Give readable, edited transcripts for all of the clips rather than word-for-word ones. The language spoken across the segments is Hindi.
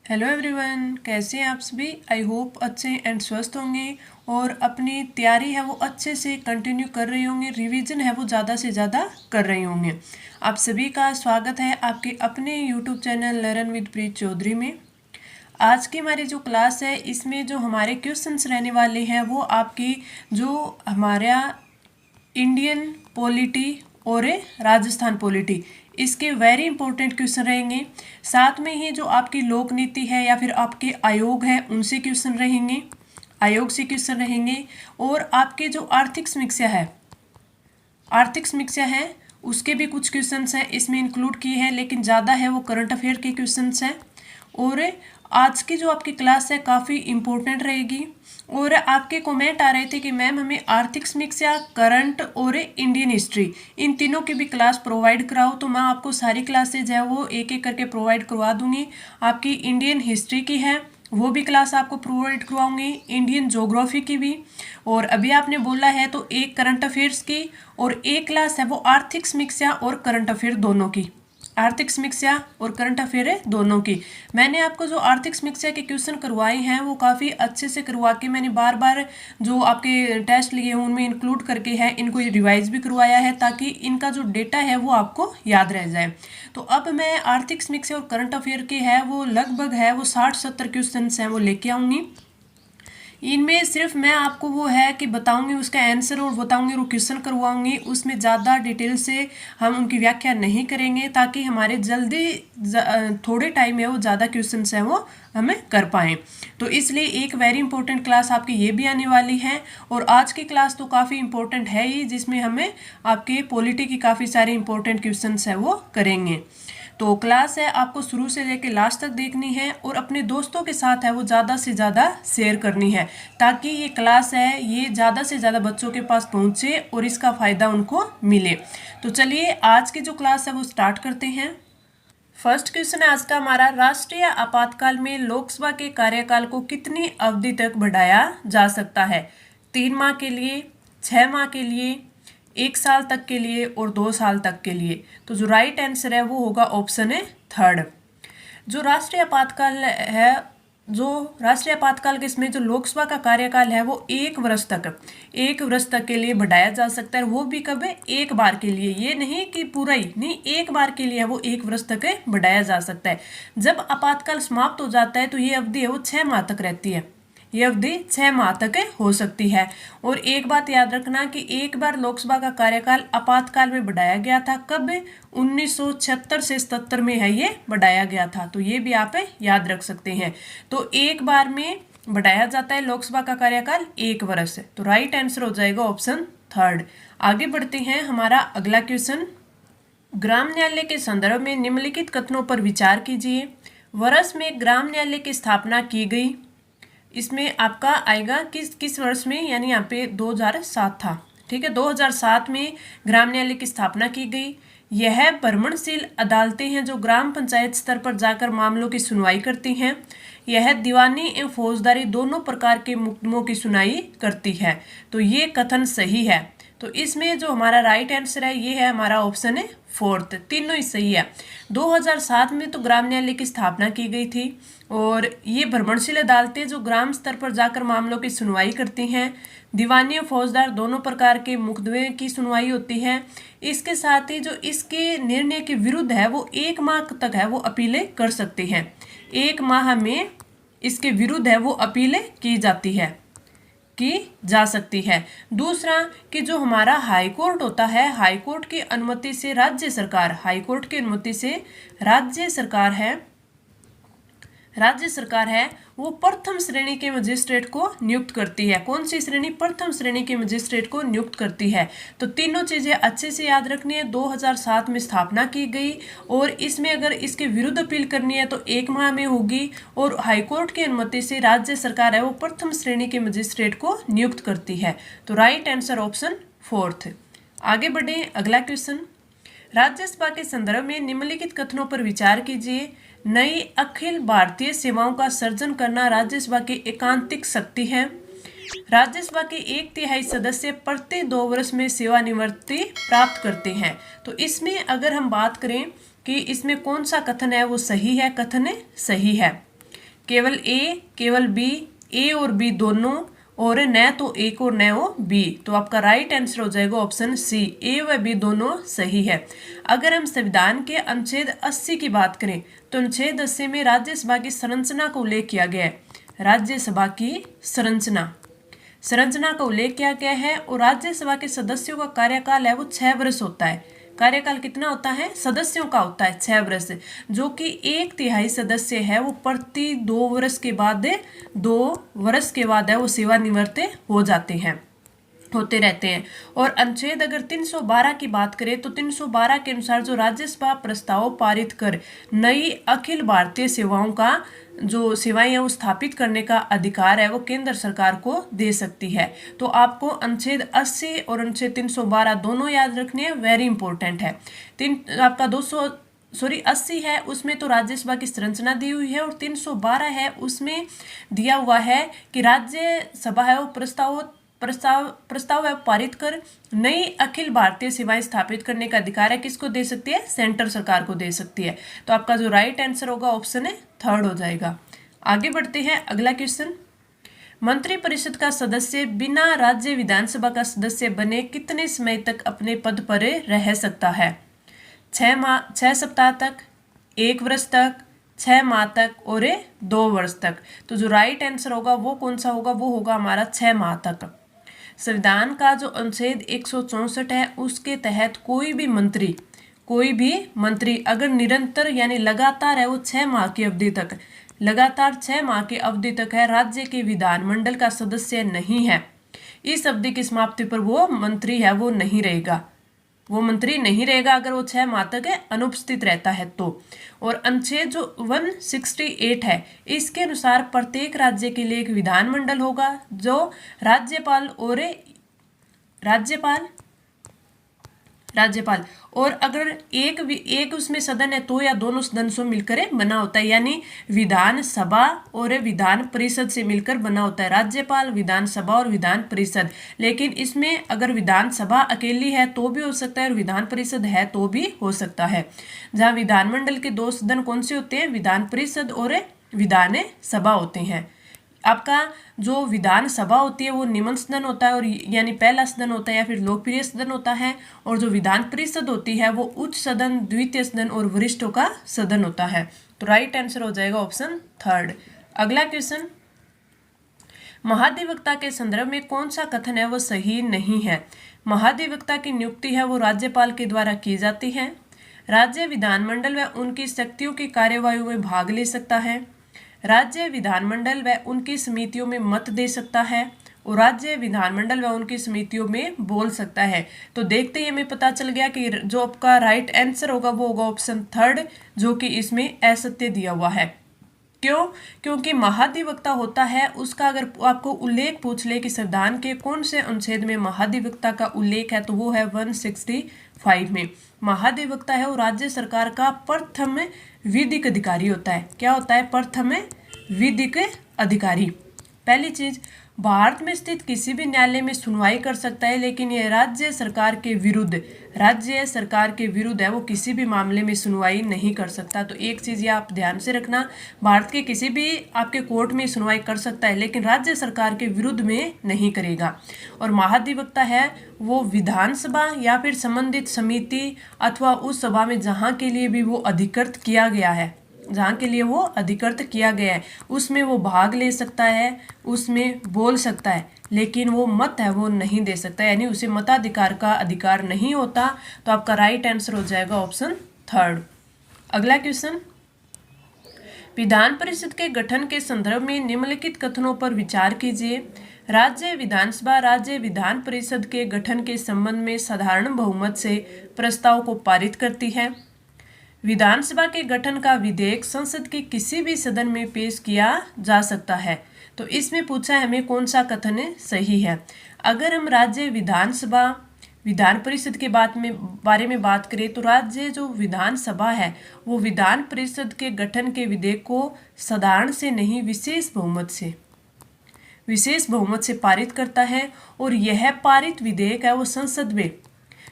हेलो एवरीवन, कैसे हैं आप सभी। आई होप अच्छे एंड स्वस्थ होंगे और अपनी तैयारी है वो अच्छे से कंटिन्यू कर रहे होंगे। रिवीजन है वो ज़्यादा से ज़्यादा कर रहे होंगे। आप सभी का स्वागत है आपके अपने यूट्यूब चैनल लर्न विद प्रीत चौधरी में। आज की हमारी जो क्लास है इसमें जो हमारे क्वेश्चंस रहने वाले हैं वो आपकी जो हमारा इंडियन पॉलिटी और राजस्थान पॉलिटी, इसके वेरी इंपॉर्टेंट क्वेश्चन रहेंगे। साथ में ही जो आपकी लोक नीति है या फिर आपके आयोग है उनसे क्वेश्चन रहेंगे, आयोग से क्वेश्चन रहेंगे। और आपके जो आर्थिक समीक्षा है उसके भी कुछ क्वेश्चंस हैं इसमें इंक्लूड किए हैं, लेकिन ज़्यादा है वो करंट अफेयर के क्वेश्चंस हैं। और आज की जो आपकी क्लास है काफ़ी इम्पोर्टेंट रहेगी। और आपके कमेंट आ रहे थे कि मैम हमें आर्थिक समीक्षा, करंट और इंडियन हिस्ट्री इन तीनों की भी क्लास प्रोवाइड कराओ। तो मैं आपको सारी क्लासेज है वो एक एक करके प्रोवाइड करवा दूंगी। आपकी इंडियन हिस्ट्री की है वो भी क्लास आपको प्रोवाइड करवाऊंगी, इंडियन ज्योग्राफी की भी। और अभी आपने बोला है तो एक करंट अफेयर्स की और एक क्लास है वो आर्थिक समीक्षा और करंट अफेयर दोनों की, आर्थिक समीक्षा और करंट अफेयर है दोनों की। मैंने आपको जो आर्थिक समीक्षा के क्वेश्चन करवाए हैं वो काफ़ी अच्छे से करवा के मैंने बार बार जो आपके टेस्ट लिए हैं उनमें इंक्लूड करके है इनको रिवाइज भी करवाया है ताकि इनका जो डेटा है वो आपको याद रह जाए। तो अब मैं आर्थिक समीक्षा और करंट अफेयर के है वो लगभग है वो 60-70 क्वेश्चन हैं वो लेके आऊँगी। इनमें सिर्फ मैं आपको वो है कि बताऊंगी उसका आंसर और बताऊंगी वो क्वेश्चन करवाऊंगी, उसमें ज़्यादा डिटेल से हम उनकी व्याख्या नहीं करेंगे ताकि हमारे जल्दी थोड़े टाइम में वो ज़्यादा क्वेश्चन हैं वो हमें कर पाएँ। तो इसलिए एक वेरी इंपॉर्टेंट क्लास आपकी ये भी आने वाली है। और आज की क्लास तो काफ़ी इंपॉर्टेंट है ही, जिसमें हमें आपके पॉलिटी की काफ़ी सारे इंपॉर्टेंट क्वेश्चन है वो करेंगे। तो क्लास है आपको शुरू से लेकर लास्ट तक देखनी है और अपने दोस्तों के साथ है वो ज़्यादा से ज़्यादा शेयर करनी है ताकि ये क्लास है ये ज़्यादा से ज़्यादा बच्चों के पास पहुँचे और इसका फ़ायदा उनको मिले। तो चलिए आज की जो क्लास है वो स्टार्ट करते हैं। फर्स्ट क्वेश्चन है आज का हमारा, राष्ट्रीय आपातकाल में लोकसभा के कार्यकाल को कितनी अवधि तक बढ़ाया जा सकता है। 3 माह के लिए, 6 माह के लिए, 1 साल तक के लिए और 2 साल तक के लिए। तो जो राइट आंसर है वो होगा ऑप्शन है थर्ड। जो राष्ट्रीय आपातकाल है, जो राष्ट्रीय आपातकाल के इसमें जो लोकसभा का कार्यकाल है वो 1 वर्ष तक के लिए बढ़ाया जा सकता है। वो भी कब है, एक बार के लिए, ये नहीं कि पूरा ही नहीं, एक बार के लिए है वो 1 वर्ष तक बढ़ाया जा सकता है। जब आपातकाल समाप्त हो जाता है तो ये अवधि है वो 6 माह तक रहती है, ये अवधि 6 माह तक हो सकती है। और एक बात याद रखना कि एक बार लोकसभा का कार्यकाल आपातकाल में बढ़ाया गया था, कब, 1976 से 77 में है ये बढ़ाया गया था। तो ये भी आप याद रख सकते हैं। तो एक बार में बढ़ाया जाता है लोकसभा का कार्यकाल 1 वर्ष। तो राइट आंसर हो जाएगा ऑप्शन थर्ड। आगे बढ़ते हैं, हमारा अगला क्वेश्चन, ग्राम न्यायालय के संदर्भ में निम्नलिखित कथनों पर विचार कीजिए। वर्ष में ग्राम न्यायालय की स्थापना की गई। इसमें आपका आएगा किस वर्ष में, यानी यहाँ पे 2007 था, ठीक है। 2007 में ग्राम न्यायालय की स्थापना की गई। यह भ्रमणशील अदालतें हैं जो ग्राम पंचायत स्तर पर जाकर मामलों की सुनवाई करती हैं। यह दीवानी एवं फौजदारी दोनों प्रकार के मुकदमों की सुनवाई करती है। तो ये कथन सही है। तो इसमें जो हमारा राइट आंसर है ये है हमारा ऑप्शन है फोर्थ, तीनों ही सही है। 2007 में तो ग्राम न्यायालय की स्थापना की गई थी और ये भ्रमणशील अदालतें जो ग्राम स्तर पर जाकर मामलों की सुनवाई करती हैं। दीवानी और फौजदार दोनों प्रकार के मुकदमे की सुनवाई होती है। इसके साथ ही जो इसके निर्णय के विरुद्ध है वो 1 माह तक है वो अपीलें कर सकते हैं। 1 माह में इसके विरुद्ध है वो अपीलें की जाती है, की जा सकती है। दूसरा कि जो हमारा हाई कोर्ट होता है, हाई कोर्ट की अनुमति से राज्य सरकार, हाई कोर्ट की अनुमति से राज्य सरकार है वो प्रथम श्रेणी के मजिस्ट्रेट को नियुक्त करती है। कौन सी श्रेणी, प्रथम श्रेणी के मजिस्ट्रेट को नियुक्त करती है। तो तीनों चीजें अच्छे से याद रखनी है। 2007 में स्थापना की गई और इसमें अगर इसके विरुद्ध अपील करनी है तो 1 माह में होगी। और हाईकोर्ट की अनुमति से राज्य सरकार है वो प्रथम श्रेणी के मजिस्ट्रेट को नियुक्त करती है। तो राइट आंसर ऑप्शन फोर्थ। आगे बढ़े, अगला क्वेश्चन, राज्यसभा के संदर्भ में निम्नलिखित कथनों पर विचार कीजिए। नई अखिल भारतीय सेवाओं का सर्जन करना राज्यसभा की एकांतिक शक्ति है। राज्यसभा के 1/3 सदस्य प्रति 2 वर्ष में सेवानिवृत्ति प्राप्त करते हैं। तो इसमें अगर हम बात करें कि इसमें कौन सा कथन है वो सही है, कथन सही है। केवल बी, ए और बी दोनों, और न तो एक और न वो बी। तो आपका राइट आंसर हो जाएगा ऑप्शन सी, ए व बी दोनों सही है। अगर हम संविधान के अनुच्छेद 80 की बात करें तो अनुच्छेद 80 में राज्यसभा की संरचना का उल्लेख किया गया है। राज्यसभा की संरचना का उल्लेख किया गया है। और राज्यसभा के सदस्यों का कार्यकाल है वो 6 वर्ष होता है। कार्यकाल कितना होता है? सदस्यों का होता है 6 वर्ष, जो कि 1/3 सदस्य है वो प्रति 2 वर्ष के बाद है वो सेवानिवृत्त हो जाते हैं, होते रहते हैं। और अनुच्छेद अगर 312 की बात करें तो 312 के अनुसार जो राज्यसभा प्रस्ताव पारित कर नई अखिल भारतीय सेवाओं का जो सेवाएं है वो स्थापित करने का अधिकार है वो केंद्र सरकार को दे सकती है। तो आपको अनुच्छेद 80 और अनुच्छेद 312 दोनों याद रखने हैं, वेरी इंपॉर्टेंट है। आपका 80 है उसमें तो राज्यसभा की संरचना दी हुई है, और 312 है उसमें दिया हुआ है कि राज्यसभा है वो प्रस्ताव है पारित कर नई अखिल भारतीय सेवाएं स्थापित करने का अधिकार है किसको दे सकती है? सेंट्रल सरकार को दे सकती है। तो आपका जो राइट आंसर होगा ऑप्शन है 3 हो जाएगा। आगे बढ़ते हैं, अगला क्वेश्चन। मंत्रिपरिषद का सदस्य बिना राज्य विधानसभा का सदस्य बने कितने समय तक अपने पद पर रह सकता है? 6 सप्ताह तक, 1 वर्ष तक, 6 माह तक और 2 वर्ष तक। तो जो राइट आंसर होगा वो कौन सा होगा? वो होगा हमारा 6 माह तक। संविधान का जो अनुच्छेद 164 है उसके तहत कोई भी मंत्री अगर निरंतर यानी लगातार है वो 6 माह की अवधि तक, लगातार 6 माह की अवधि तक है राज्य के विधानमंडल का सदस्य नहीं है, इस अवधि की समाप्ति पर वो मंत्री है वो नहीं रहेगा, अगर वो 6 माह तक अनुपस्थित रहता है तो। और अनुच्छेद जो 168 है इसके अनुसार प्रत्येक राज्य के लिए एक विधानमंडल होगा जो राज्यपाल और अगर एक उसमें सदन है तो या दोनों सदन से मिलकर बना होता है, यानी विधानसभा और विधान परिषद से मिलकर बना होता है, राज्यपाल, विधानसभा और विधान परिषद। लेकिन इसमें अगर विधानसभा अकेली है तो भी हो सकता है और विधान परिषद है तो भी हो सकता है। जहाँ विधानमंडल के 2 सदन कौन से होते हैं? विधान परिषद और विधान सभा होते हैं। आपका जो विधानसभा होती है वो निम्न सदन होता है और यानी पहला सदन होता है या फिर लोकप्रिय सदन होता है, और जो विधान परिषद होती है वो उच्च सदन, द्वितीय सदन और वरिष्ठों का सदन होता है। तो राइट आंसर हो जाएगा ऑप्शन 3। अगला क्वेश्चन, महाधिवक्ता के संदर्भ में कौन सा कथन है वो सही नहीं है? महाधिवक्ता की नियुक्ति है वो राज्यपाल के द्वारा की जाती है, राज्य विधानमंडल व उनकी शक्तियों की कार्यवाही में भाग ले सकता है, राज्य विधानमंडल व उनकी समितियों में मत दे सकता है, और राज्य विधानमंडल व उनकी समितियों में बोल सकता है। तो देखते ही हमें पता चल गया कि जो आपका राइट आंसर होगा वो होगा ऑप्शन 3, जो कि इसमें असत्य दिया हुआ है। क्यों? क्योंकि महाधिवक्ता होता है उसका अगर आपको उल्लेख पूछ ले कि संविधान के कौन से अनुच्छेद में महाधिवक्ता का उल्लेख है तो वो है 165 में। महाधिवक्ता है वो राज्य सरकार का प्रथम विधिक अधिकारी होता है। क्या होता है? प्रथम विधिक अधिकारी। पहली चीज, भारत में स्थित किसी भी न्यायालय में सुनवाई कर सकता है, लेकिन यह राज्य सरकार के विरुद्ध है वो किसी भी मामले में सुनवाई नहीं कर सकता। तो एक चीज ये आप ध्यान से रखना, भारत के किसी भी आपके कोर्ट में सुनवाई कर सकता है लेकिन राज्य सरकार के विरुद्ध में नहीं करेगा। और महाधिवक्ता है वो विधानसभा या फिर संबंधित समिति अथवा उस सभा में जहाँ के लिए भी वो अधिकृत किया गया है उसमें वो भाग ले सकता है, उसमें बोल सकता है, लेकिन वो मत है वो नहीं दे सकता, यानी उसे मताधिकार का अधिकार नहीं होता। तो आपका राइट आंसर हो जाएगा ऑप्शन 3। अगला क्वेश्चन, विधान परिषद के गठन के संदर्भ में निम्नलिखित कथनों पर विचार कीजिए। राज्य विधानसभा राज्य विधान परिषद के गठन के संबंध में साधारण बहुमत से प्रस्ताव को पारित करती है। विधानसभा के गठन का विधेयक संसद के किसी भी सदन में पेश किया जा सकता है। तो इसमें पूछा है हमें कौन सा कथन सही है। अगर हम राज्य विधानसभा विधान परिषद के बारे में बात करें तो राज्य जो विधानसभा है वो विधान परिषद के गठन के विधेयक को साधारण से नहीं विशेष बहुमत से पारित करता है, और यह पारित विधेयक है वो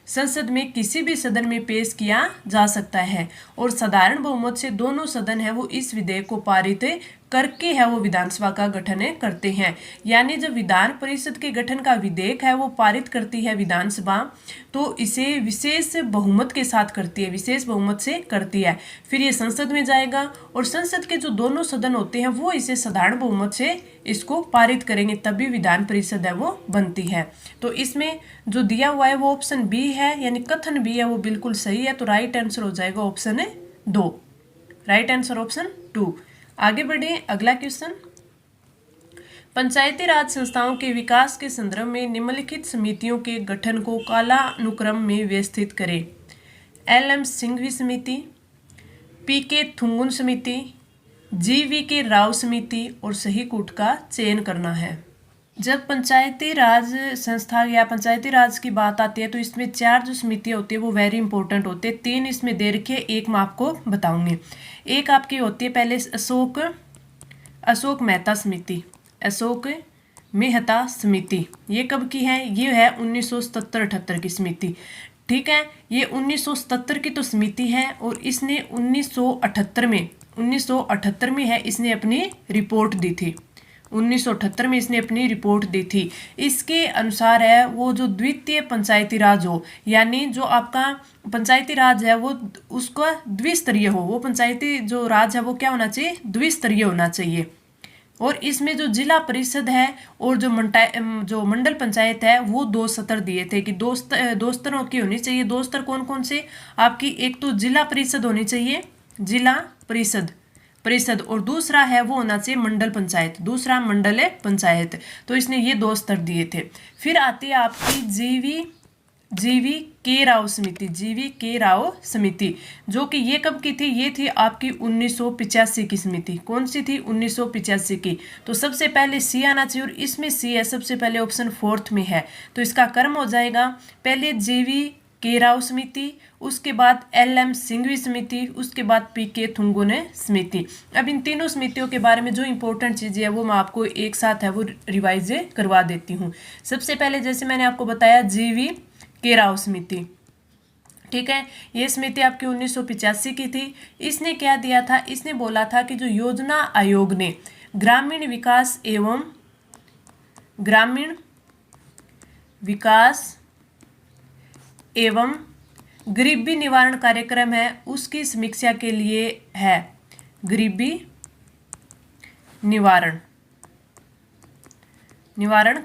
संसद में किसी भी सदन में पेश किया जा सकता है, और साधारण बहुमत से दोनों सदन है वो इस विधेयक को पारित करके है वो विधानसभा का गठन करते हैं। यानी जब विधान परिषद के गठन का विधेयक है वो पारित करती है विधानसभा, तो इसे विशेष बहुमत के साथ करती है, विशेष बहुमत से करती है। फिर ये संसद में जाएगा और संसद के जो दोनों सदन होते हैं वो इसे साधारण बहुमत से इसको पारित करेंगे, तभी विधान परिषद है वो बनती है। तो इसमें जो दिया हुआ है वो ऑप्शन बी है, यानी कथन बी है वो बिल्कुल सही है। तो राइट आंसर हो जाएगा ऑप्शन 2, राइट आंसर ऑप्शन 2। आगे बढ़े, अगला क्वेश्चन। पंचायती राज संस्थाओं के विकास के संदर्भ में निम्नलिखित समितियों के गठन को कालानुक्रम में व्यवस्थित करें। एल.एम. सिंघवी समिति, पी.के. थुंगुन समिति, जी.वी.के. राव समिति और सही कूट का चयन करना है। जब पंचायती राज संस्था या पंचायती राज की बात आती है तो इसमें 4 जो समितियाँ होती है वो वेरी इंपॉर्टेंट होते हैं। 3 इसमें दे रखे, एक मैं आपको बताऊंगी। एक आपकी होती है पहले अशोक मेहता समिति, अशोक मेहता समिति। ये कब की है? ये है 1977-78 की समिति। ठीक है, ये 1977 की तो समिति है और इसने 1978 में है इसने अपनी रिपोर्ट दी थी। 1978 में इसने अपनी रिपोर्ट दी थी। इसके अनुसार है वो जो द्वितीय पंचायती राज हो, यानी जो आपका पंचायती राज है वो उसका द्विस्तरीय हो, वो पंचायती जो राज है वो क्या होना चाहिए? द्विस्तरीय होना चाहिए। और इसमें जो जिला परिषद है और जो मंडल पंचायत है वो 2 स्तर दिए थे कि दो स्तरों की होनी चाहिए। 2 स्तर कौन कौन से? आपकी एक तो जिला परिषद होनी चाहिए, जिला परिषद और दूसरा है वो होना चाहिए मंडल पंचायत, दूसरा मंडल पंचायत। तो इसने ये 2 स्तर दिए थे। फिर आती है आपकी जीवी के राव समिति, जीवी के राव समिति, जो कि ये कब की थी? ये थी आपकी 1985 की समिति। कौन सी थी? 1985 की। तो सबसे पहले सी आना चाहिए और इसमें सी है सबसे पहले, ऑप्शन 4 में है। तो इसका क्रम हो जाएगा पहले जीवी के राव समिति, उसके बाद एल.एम. सिंघवी समिति, उसके बाद पी.के. थुंगुन समिति। अब इन तीनों समितियों के बारे में जो इंपॉर्टेंट चीज़ें है वो मैं आपको एक साथ है वो रिवाइज करवा देती हूँ। सबसे पहले जैसे मैंने आपको बताया जीवी के राव समिति, ठीक है, ये समिति आपकी 1985 की थी। इसने क्या दिया था? इसने बोला था कि जो योजना आयोग ने ग्रामीण विकास एवं गरीबी निवारण कार्यक्रम है उसकी समीक्षा के लिए है। गरीबी निवारण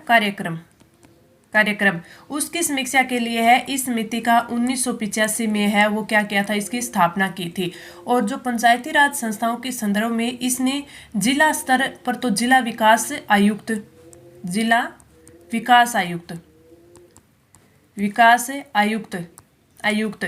कार्यक्रम उसकी समीक्षा के लिए है। इस समिति का 1985 में है वो क्या किया था? इसकी स्थापना की थी। और जो पंचायती राज संस्थाओं के संदर्भ में इसने जिला स्तर पर तो जिला विकास आयुक्त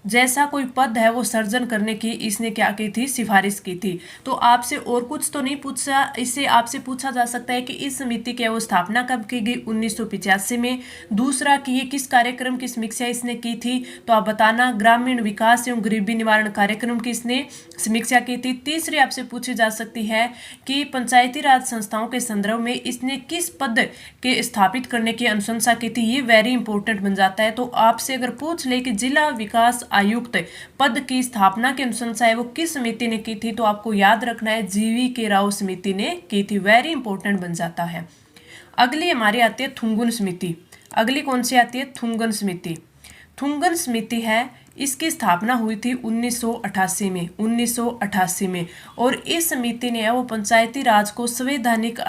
जैसा कोई पद है वो सर्जन करने की इसने क्या की थी? सिफारिश की थी। तो आपसे और कुछ तो नहीं पूछा, इससे आपसे पूछा जा सकता है कि इस समिति की वो स्थापना कब की गई? 1985 में। दूसरा कि ये किस कार्यक्रम की समीक्षा इसने की थी? तो आप बताना, ग्रामीण विकास एवं गरीबी निवारण कार्यक्रम की इसने समीक्षा की थी। तीसरी आपसे पूछी जा सकती है कि पंचायती राज संस्थाओं के संदर्भ में इसने किस पद के स्थापित करने की अनुशंसा की थी? ये वेरी इंपॉर्टेंट बन जाता है। तो आपसे अगर पूछ ले कि जिला विकास आयुक्त पद की स्थापना की अनुशंसा है वो किस समिति ने की थी, तो आपको याद रखना है जीवी के राव समिति ने की थी। वेरी इंपॉर्टेंट बन जाता है। अगली हमारी आती है थुंगुन समिति। अगली कौन सी आती है? थुंगन समिति। थुंगन समिति है, इसकी स्थापना हुई थी 1988 में और इस समिति ने वो पंचायती राज को संवैधानिक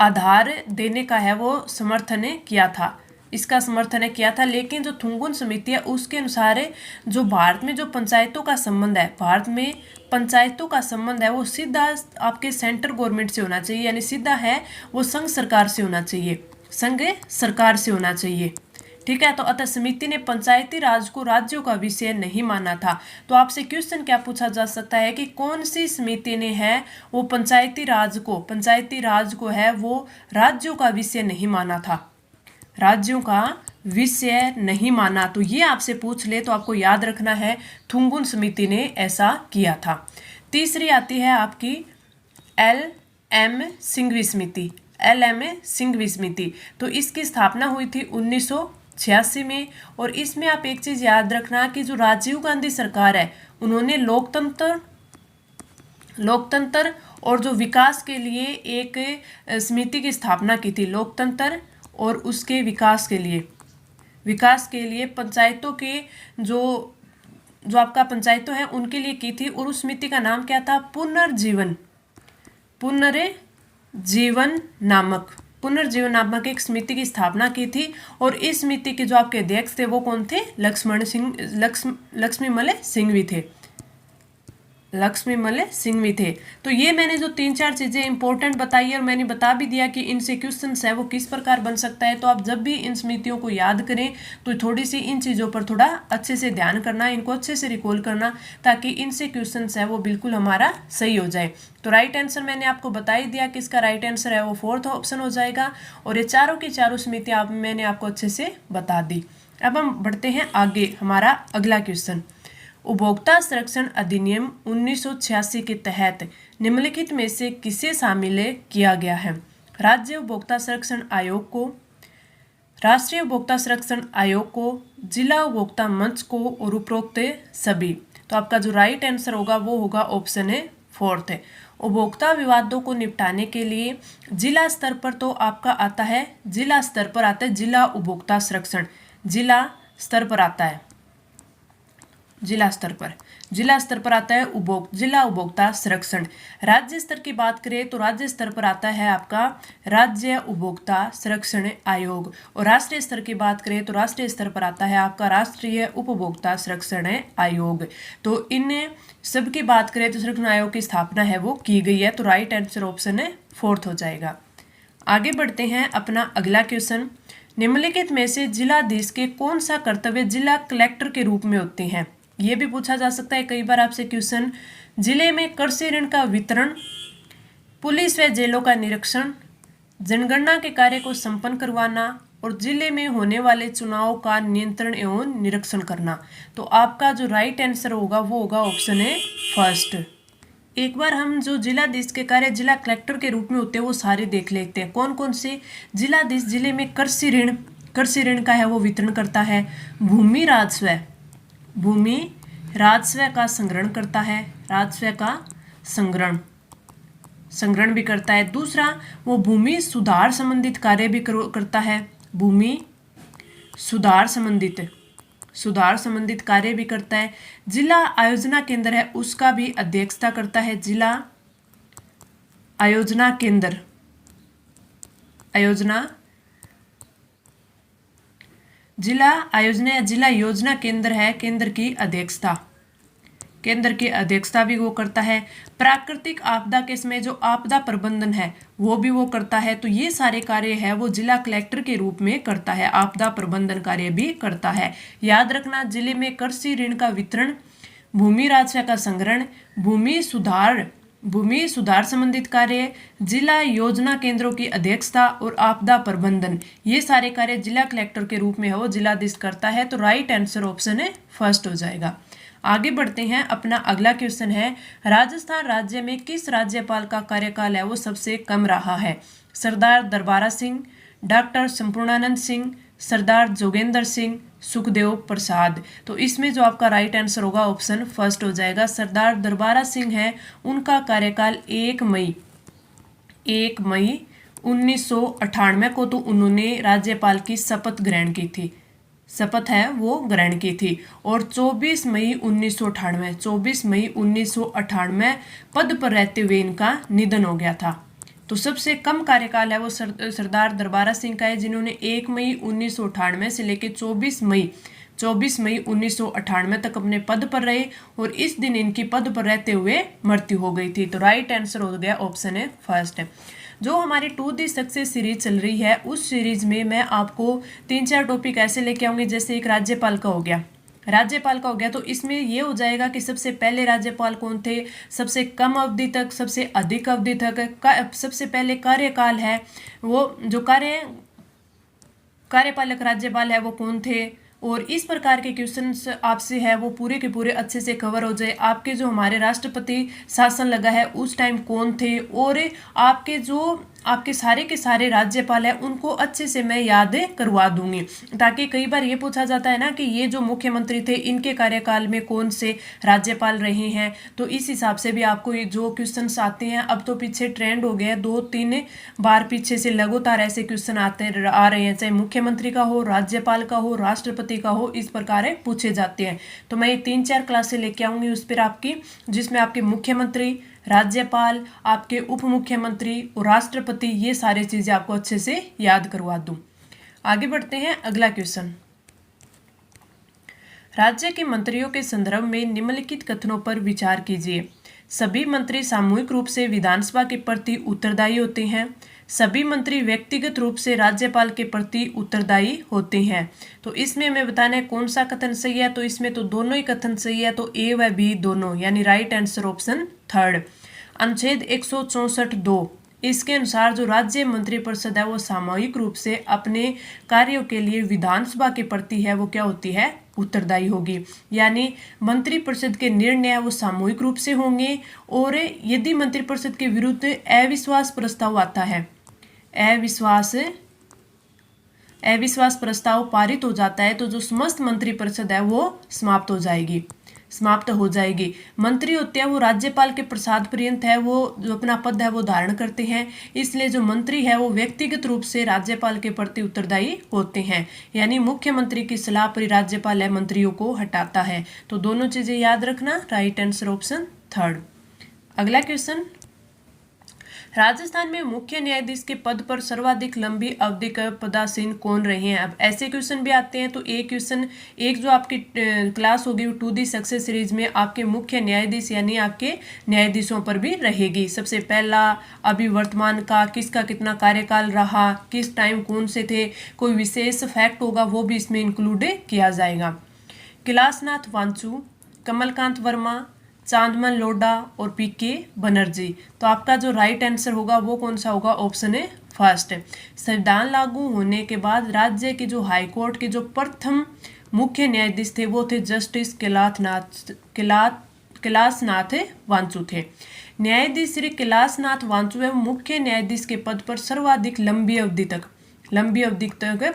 आधार देने का है वो समर्थन किया था, इसका समर्थन किया था। लेकिन जो थुंगुन समिति है उसके अनुसार जो भारत में जो पंचायतों का संबंध है, भारत में पंचायतों का संबंध है वो सीधा आपके सेंट्रल गवर्नमेंट से होना चाहिए, यानी सीधा है वो संघ सरकार से होना चाहिए, ठीक है। तो अतः समिति ने पंचायती राज को राज्यों का विषय नहीं माना था। तो आपसे क्वेश्चन क्या पूछा जा सकता है कि कौन सी समिति ने है वो पंचायती राज को है वो राज्यों का विषय नहीं माना था, राज्यों का विषय नहीं माना। तो ये आपसे पूछ ले तो आपको याद रखना है थुंगुन समिति ने ऐसा किया था। तीसरी आती है आपकी एल.एम. सिंघवी समिति। तो इसकी स्थापना हुई थी 1986 में। और इसमें आप एक चीज याद रखना कि जो राजीव गांधी सरकार है उन्होंने लोकतंत्र और जो विकास के लिए एक समिति की स्थापना की थी। लोकतंत्र और उसके विकास के लिए पंचायतों के जो आपका पंचायतों है उनके लिए की थी। और उस समिति का नाम क्या था? पुनर्जीवन नामक एक समिति की स्थापना की थी। और इस समिति के जो आपके अध्यक्ष थे वो कौन थे? लक्ष्मीमल सिंह भी थे। तो ये मैंने जो 3-4 चीजें इंपॉर्टेंट बताई और मैंने बता भी दिया कि इनसे क्वेश्चन है वो किस प्रकार बन सकता है। तो आप जब भी इन समितियों को याद करें तो थोड़ी सी इन चीजों पर थोड़ा अच्छे से ध्यान करना, इनको अच्छे से रिकॉल करना, ताकि इनसे क्वेश्चन है वो बिल्कुल हमारा सही हो जाए। तो राइट आंसर मैंने आपको बता ही दिया कि इसका राइट आंसर है वो 4th ऑप्शन हो जाएगा। और ये चारों की चारों समितियां मैंने आपको अच्छे से बता दी। अब हम बढ़ते हैं आगे। हमारा अगला क्वेश्चन, उपभोक्ता संरक्षण अधिनियम 1986 के तहत निम्नलिखित में से किसे शामिल किया गया है? राज्य उपभोक्ता संरक्षण आयोग को, राष्ट्रीय उपभोक्ता संरक्षण आयोग को, जिला उपभोक्ता मंच को और उपरोक्त सभी। तो आपका जो राइट आंसर होगा वो होगा ऑप्शन 4th। उपभोक्ता विवादों को निपटाने के लिए जिला स्तर पर तो आपका आता है, जिला उपभोक्ता संरक्षण जिला स्तर पर आता है जिला उपभोक्ता संरक्षण। राज्य स्तर की बात करें तो राज्य स्तर पर आता है आपका राज्य उपभोक्ता संरक्षण आयोग। और राष्ट्रीय स्तर की बात करें तो राष्ट्रीय स्तर पर आता है आपका राष्ट्रीय उपभोक्ता संरक्षण आयोग। तो इन सब की बात करें तो संरक्षण आयोग की स्थापना है वो की गई है। तो राइट आंसर ऑप्शन 4th हो जाएगा। आगे बढ़ते हैं अपना अगला क्वेश्चन, निम्नलिखित में से जिलाधीश के कौन सा कर्तव्य जिला कलेक्टर के रूप में होते हैं? ये भी पूछा जा सकता है कई बार आपसे क्वेश्चन। जिले में कृषि ऋण का वितरण, पुलिस व जेलों का निरीक्षण, जनगणना के कार्य को संपन्न करवाना और जिले में होने वाले चुनाव का नियंत्रण एवं निरीक्षण करना। तो आपका जो राइट आंसर होगा वो होगा ऑप्शन 1st। एक बार हम जो जिलाधीश के कार्य जिला कलेक्टर के रूप में होते हैं वो सारे देख लेते हैं। कौन कौन से? जिलाधीश जिले में कृषि ऋण का है वो वितरण करता है। भूमि राजस्व का संग्रहण करता है, राजस्व का संग्रहण भी करता है। दूसरा, वो भूमि सुधार संबंधित कार्य भी करता है, भूमि सुधार संबंधित कार्य भी करता है। जिला आयोजना केंद्र है उसका भी अध्यक्षता करता है, जिला आयोजना जिला योजना केंद्र है, केंद्र की अध्यक्षता भी वो करता है। प्राकृतिक आपदा के समय जो आपदा प्रबंधन है वो भी वो करता है। तो ये सारे कार्य है वो जिला कलेक्टर के रूप में करता है, आपदा प्रबंधन कार्य भी करता है। याद रखना, जिले में कृषि ऋण का वितरण, भूमि राजस्व का संग्रहण, भूमि सुधार संबंधित कार्य, जिला योजना केंद्रों की अध्यक्षता और आपदा प्रबंधन, ये सारे कार्य जिला कलेक्टर के रूप में है वो जिलाधीश करता है। तो राइट आंसर ऑप्शन 1st हो जाएगा। आगे बढ़ते हैं। अपना अगला क्वेश्चन है, राजस्थान राज्य में किस राज्यपाल का कार्यकाल है वो सबसे कम रहा है? सरदार दरबारा सिंह, डॉक्टर संपूर्णानंद सिंह, सरदार जोगेंद्र सिंह, सुखदेव प्रसाद। तो इसमें जो आपका राइट आंसर होगा ऑप्शन 1st हो जाएगा। सरदार दरबारा सिंह है, उनका कार्यकाल 1 मई 1998 को तो उन्होंने राज्यपाल की शपथ ग्रहण की थी, और 24 मई 1998 पद पर रहते हुए इनका निधन हो गया था। तो सबसे कम कार्यकाल है वो सरदार दरबारा सिंह का है, जिन्होंने 1 मई 1998 से लेकर 24 मई 1998 तक अपने पद पर रहे और इस दिन इनकी पद पर रहते हुए मृत्यु हो गई थी। तो राइट आंसर हो गया ऑप्शन 1st। जो हमारी 2 दी सक्सेस सीरीज चल रही है उस सीरीज में मैं आपको 3-4 टॉपिक ऐसे लेके आऊंगी, जैसे एक राज्यपाल का हो गया, तो इसमें ये हो जाएगा कि सबसे पहले राज्यपाल कौन थे, सबसे कम अवधि तक, सबसे अधिक अवधि तक, सबसे पहले कार्यकाल है वो जो कार्यपालक राज्यपाल है वो कौन थे, और इस प्रकार के क्वेश्चंस आपसे है वो पूरे के पूरे अच्छे से कवर हो जाए। आपके जो हमारे राष्ट्रपति शासन लगा है उस टाइम कौन थे, और आपके जो आपके सारे के सारे राज्यपाल हैं उनको अच्छे से मैं याद करवा दूंगी, ताकि कई बार ये पूछा जाता है ना कि ये जो मुख्यमंत्री थे इनके कार्यकाल में कौन से राज्यपाल रहे हैं, तो इस हिसाब से भी आपको ये जो क्वेश्चंस आते हैं, अब तो पीछे ट्रेंड हो गया है, 2-3 बार पीछे से लगातार ऐसे क्वेश्चन आ रहे हैं, चाहे मुख्यमंत्री का हो, राज्यपाल का हो, राष्ट्रपति का हो, इस प्रकार पूछे जाते हैं। तो मैं ये 3-4 क्लासें लेके आऊंगी उस पर आपकी, जिसमें आपके मुख्यमंत्री, राज्यपाल, आपके उप मुख्यमंत्री और राष्ट्रपति, ये सारी चीजें आपको अच्छे से याद करवा दूं। आगे बढ़ते हैं, अगला क्वेश्चन। राज्य के मंत्रियों के संदर्भ में निम्नलिखित कथनों पर विचार कीजिए। सभी मंत्री सामूहिक रूप से विधानसभा के प्रति उत्तरदायी होते हैं। सभी मंत्री व्यक्तिगत रूप से राज्यपाल के प्रति उत्तरदायी होते हैं। तो इसमें हमें बताना है कौन सा कथन सही है, तो इसमें तो दोनों ही कथन सही है, तो ए व बी दोनों, यानी राइट आंसर ऑप्शन थर्ड। अनुच्छेद 164(2) इसके अनुसार जो राज्य मंत्रिपरिषद है वो सामूहिक रूप से अपने कार्यों के लिए विधानसभा के प्रति है वो क्या होती है, उत्तरदायी होगी। यानी मंत्रिपरिषद के निर्णय वो सामूहिक रूप से होंगे, और यदि मंत्रिपरिषद के विरुद्ध अविश्वास प्रस्ताव आता है, अविश्वास प्रस्ताव पारित हो जाता है, तो जो समस्त मंत्रिपरिषद है वो समाप्त हो जाएगी। मंत्री होते हैं वो राज्यपाल के प्रसाद पर्यंत है, वो जो अपना पद है वो धारण करते हैं, इसलिए जो मंत्री है वो व्यक्तिगत रूप से राज्यपाल के प्रति उत्तरदायी होते हैं। यानी मुख्यमंत्री की सलाह पर राज्यपाल है मंत्रियों को हटाता है। तो दोनों चीजें याद रखना, राइट आंसर ऑप्शन थर्ड। अगला क्वेश्चन, राजस्थान में मुख्य न्यायाधीश के पद पर सर्वाधिक लंबी अवधि का पदासीन कौन रहे हैं। अब ऐसे क्वेश्चन भी आते हैं, तो एक जो आपकी क्लास होगी टू दी सक्सेस सीरीज में आपके मुख्य न्यायाधीश यानी आपके न्यायाधीशों पर भी रहेगी। सबसे पहला, अभी वर्तमान का, किसका कितना कार्यकाल रहा, किस टाइम कौन से थे, कोई विशेष फैक्ट होगा वो भी इसमें इंक्लूड किया जाएगा। कैलाशनाथ वांचू, कमलकांत वर्मा, चांदमल लोढ़ा और पीके बनर्जी। तो आपका जो राइट आंसर होगा वो कौन सा होगा, ऑप्शन है फर्स्ट। संविधान लागू होने के बाद राज्य के जो हाईकोर्ट के जो प्रथम मुख्य न्यायाधीश थे वो थे जस्टिस कैलाशनाथ वांचू थे। न्यायाधीश श्री कैलाशनाथ वांचू एवं मुख्य न्यायाधीश के पद पर सर्वाधिक लंबी अवधि तक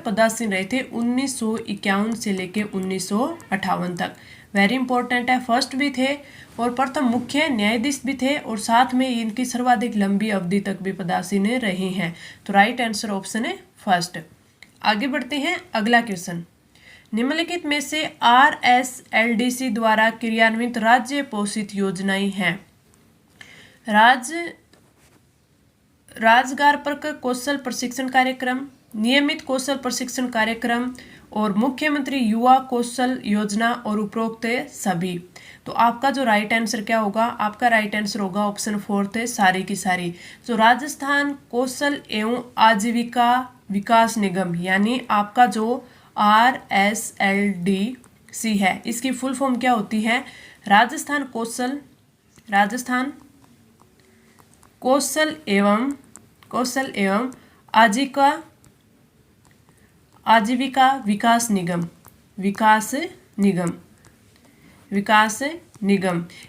पदासीन रहे थे 1951 से लेके 1958 तक। वेरी इंपॉर्टेंट है, फर्स्ट भी थे और प्रथम मुख्य न्यायाधीश भी थे, और साथ में इनकी सर्वाधिक लंबी अवधि तक भी पदासीन रहे हैं। तो राइट आंसर ऑप्शन है फर्स्ट। आगे बढ़ते हैं, अगला क्वेश्चन। निम्नलिखित में से RSLDC द्वारा क्रियान्वित राज्य पोषित योजनाएं हैं। राजगार पर कौशल प्रशिक्षण कार्यक्रम, नियमित कौशल प्रशिक्षण कार्यक्रम और मुख्यमंत्री युवा कौशल योजना और उपरोक्त सभी। तो आपका जो राइट आंसर क्या होगा, आपका राइट आंसर होगा ऑप्शन फोर्थ है, सारी की सारी। जो राजस्थान कौशल एवं आजीविका विकास निगम यानी आपका जो RSLDC है, इसकी फुल फॉर्म क्या होती है, राजस्थान कौशल एवं आजीविका विकास निगम।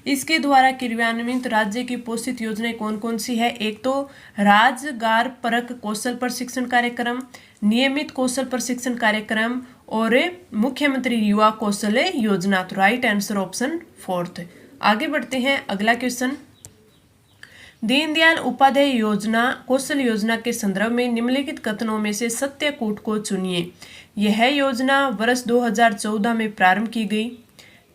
इसके द्वारा क्रियान्वित राज्य की पोषित योजनाएं कौन कौन सी है। एक तो राजगार परक कौशल प्रशिक्षण कार्यक्रम, नियमित कौशल प्रशिक्षण कार्यक्रम और मुख्यमंत्री युवा कौशल योजना। तो राइट आंसर ऑप्शन फोर्थ। आगे बढ़ते हैं, अगला क्वेश्चन। दीनदयाल उपाध्याय योजना कौशल योजना के संदर्भ में निम्नलिखित कथनों में से सत्य कूट को चुनिए। यह योजना वर्ष 2014 में प्रारंभ की गई।